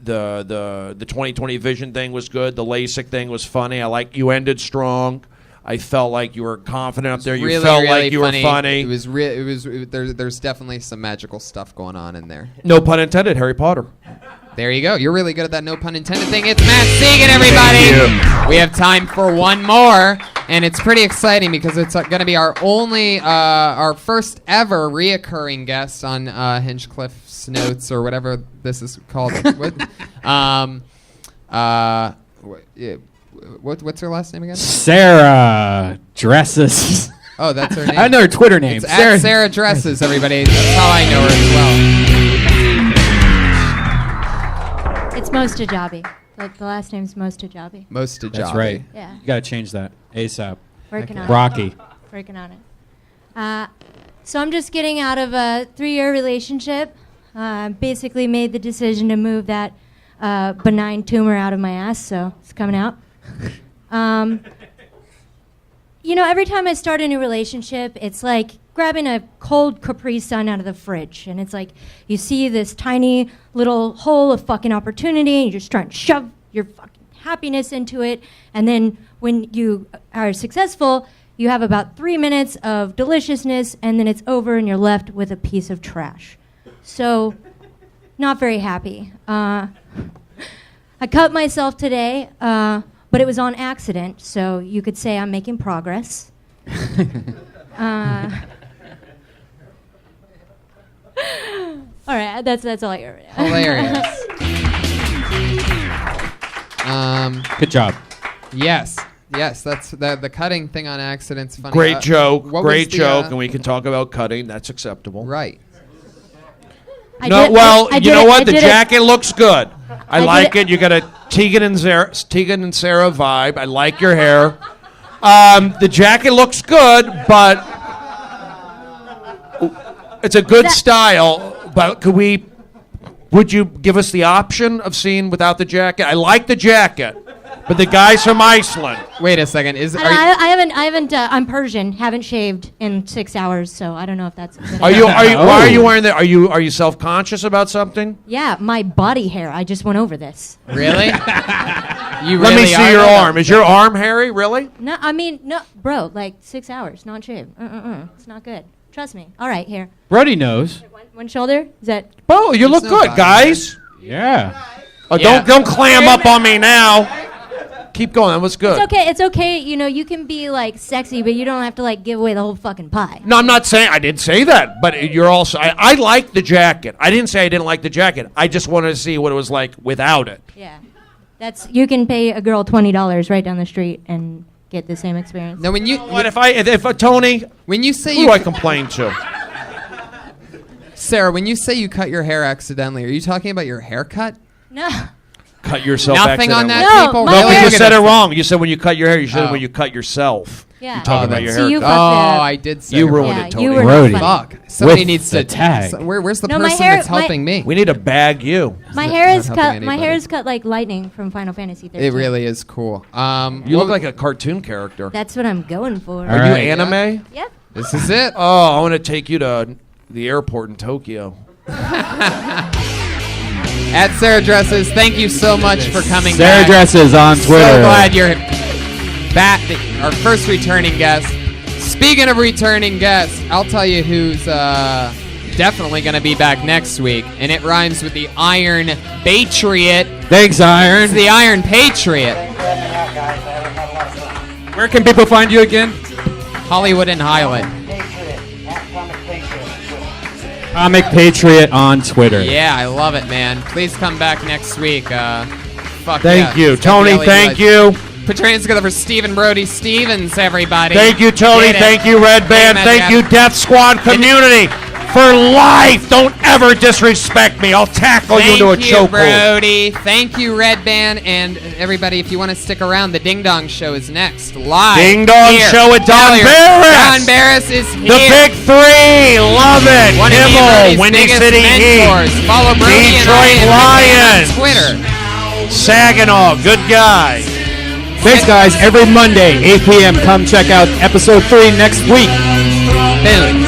S5: 20/20 vision thing was good. The LASIK thing was funny. You ended strong. I felt like you were confident up there. You
S2: really,
S5: felt
S2: really
S5: like you
S2: funny.
S5: were funny.
S2: There's definitely some magical stuff going on in there.
S5: No pun intended, Harry Potter.
S2: There you go. You're really good at that no pun intended thing. It's Matt Segan, everybody. We have time for one more, and it's pretty exciting because it's going to be our first ever reoccurring guest on Hinchcliffe's Notes, or whatever this is called. What's her last name again?
S1: Sarah Dresses.
S2: Oh, that's her name.
S1: I know her Twitter name.
S2: It's at Sarah Dresses, everybody. That's how I know her as well.
S18: It's Mostajabi. The last name's Mostajabi.
S2: Mostajabi.
S1: That's right.
S18: Yeah.
S1: You got to change that ASAP.
S18: Working on
S1: Rocky.
S18: it. Working on it. So I'm just getting out of a 3-year relationship. Basically made the decision to move that benign tumor out of my ass, so it's coming out. Every time I start a new relationship, it's like grabbing a cold Capri Sun out of the fridge. And it's like you see this tiny little hole of fucking opportunity, and you're just trying to shove your fucking happiness into it. And then when you are successful, you have about 3 minutes of deliciousness, and then it's over, and you're left with a piece of trash. So, not very happy. I cut myself today, but it was on accident, so you could say I'm making progress. All right, that's all I heard.
S2: Hilarious.
S1: Good job.
S2: Yes, that's the cutting thing on accident's funny.
S5: Great joke.
S2: what
S5: Great
S2: was the,
S5: joke, and we can talk about cutting. That's acceptable.
S2: Right.
S5: You know what? The jacket looks good. I like it. You got a Tegan and Sarah vibe. I like your hair. The jacket looks good, but it's a good style. But would you give us the option of seeing without the jacket? I like the jacket, but the guy's from Iceland.
S2: Wait a second.
S18: I haven't. I'm Persian. Haven't shaved in 6 hours, so I don't know if that's.
S5: Why are you wearing that? Are you self-conscious about something?
S18: Yeah, my body hair. I just went over this.
S2: Really?
S5: Let me see your arm. Is your arm hairy? Really?
S18: No, no, bro. Like 6 hours, not shaved. It's not good. Trust me. All right, here.
S1: Brody knows.
S18: One shoulder. Is that?
S5: Bro, you look good, guys.
S1: Yeah.
S5: Oh, don't clam up on me now. Keep going. That was good.
S18: It's okay. You can be like sexy, but you don't have to like give away the whole fucking pie.
S5: No, I'm not saying I didn't say that, but you're also. I like the jacket. I didn't say I didn't like the jacket. I just wanted to see what it was like without it.
S18: Yeah, you can pay a girl $20 right down the street and get the same experience.
S2: No,
S5: if Tony,
S2: when you say
S5: who do I complain to?
S2: Sarah, when you say you cut your hair accidentally, are you talking about your haircut?
S18: No.
S5: cut yourself
S2: Nothing on that,
S18: No,
S2: people?
S18: my
S5: No,
S2: Really?
S18: hair-
S5: you said it wrong. You said when you cut your hair. You said
S2: Oh.
S5: when you cut yourself.
S18: Yeah.
S5: You talking
S2: Oh,
S5: about your
S18: so
S5: hair.
S18: you
S2: Oh,
S18: fucked it up.
S2: I did say
S5: You
S2: it.
S5: ruined
S18: Yeah,
S5: it, Tony.
S18: you were
S1: Brody.
S18: not funny.
S2: Fuck. Somebody
S1: With
S2: needs
S1: the
S2: to
S1: tag.
S2: Where's the
S18: No, my
S2: person
S18: hair-
S2: that's helping me?
S5: We need to bag you.
S18: My hair is
S2: not
S18: cut.
S2: helping
S18: My hair
S2: anybody.
S18: is cut like lightning from Final Fantasy 13.
S2: It really is cool.
S5: You look like a cartoon character.
S18: That's what I'm going for.
S5: Are you anime?
S18: Yep.
S2: This is it.
S5: Oh, I want to take you to the airport in Tokyo.
S2: At Sarah Dresses, thank you so much for coming
S1: Sarah
S2: back.
S1: Dresses on Twitter.
S2: So glad you're back. Our first returning guest. Speaking of returning guests, I'll tell you who's definitely going to be back next week, and it rhymes with the Iron Patriot.
S1: Thanks, Iron.
S2: It's the Iron Patriot.
S1: Where can people find you again?
S2: Hollywood and Highland.
S1: Comic Patriot on Twitter.
S2: Yeah, I love it, man. Please come back next week. Fuck
S5: Thank
S2: yeah.
S5: you,
S2: It's gonna be
S5: Tony.
S2: LA
S5: Thank
S2: Boys.
S5: you.
S2: Put your hands together for Stephen Brody Stevens, everybody.
S5: Thank you, Tony.
S2: Get it.
S5: Thank you, Red Band.
S2: Amen,
S5: Thank
S2: Jeff.
S5: you, Death Squad community. For life, don't ever disrespect me. I'll tackle you into a
S2: Thank you,
S5: chokehold.
S2: Brody. Thank you, Red Band. And everybody, if you want to stick around, the Ding Dong Show is next. Live.
S5: Ding Dong
S2: here.
S5: Show with Don
S2: Hell,
S5: Barris.
S2: Don Barris is here.
S5: The Big Three, love it.
S2: One of Ian
S5: Kimmel,
S2: Brody's
S5: Windy
S2: biggest
S5: City
S2: mentors.
S5: Heat,
S2: Follow Brody
S5: Detroit
S2: and I
S5: Lions,
S2: on Twitter.
S5: Saginaw, good guy.
S1: Thanks, guys. Every Monday, 8 p.m. Come check out episode 3 next week.
S2: Boom.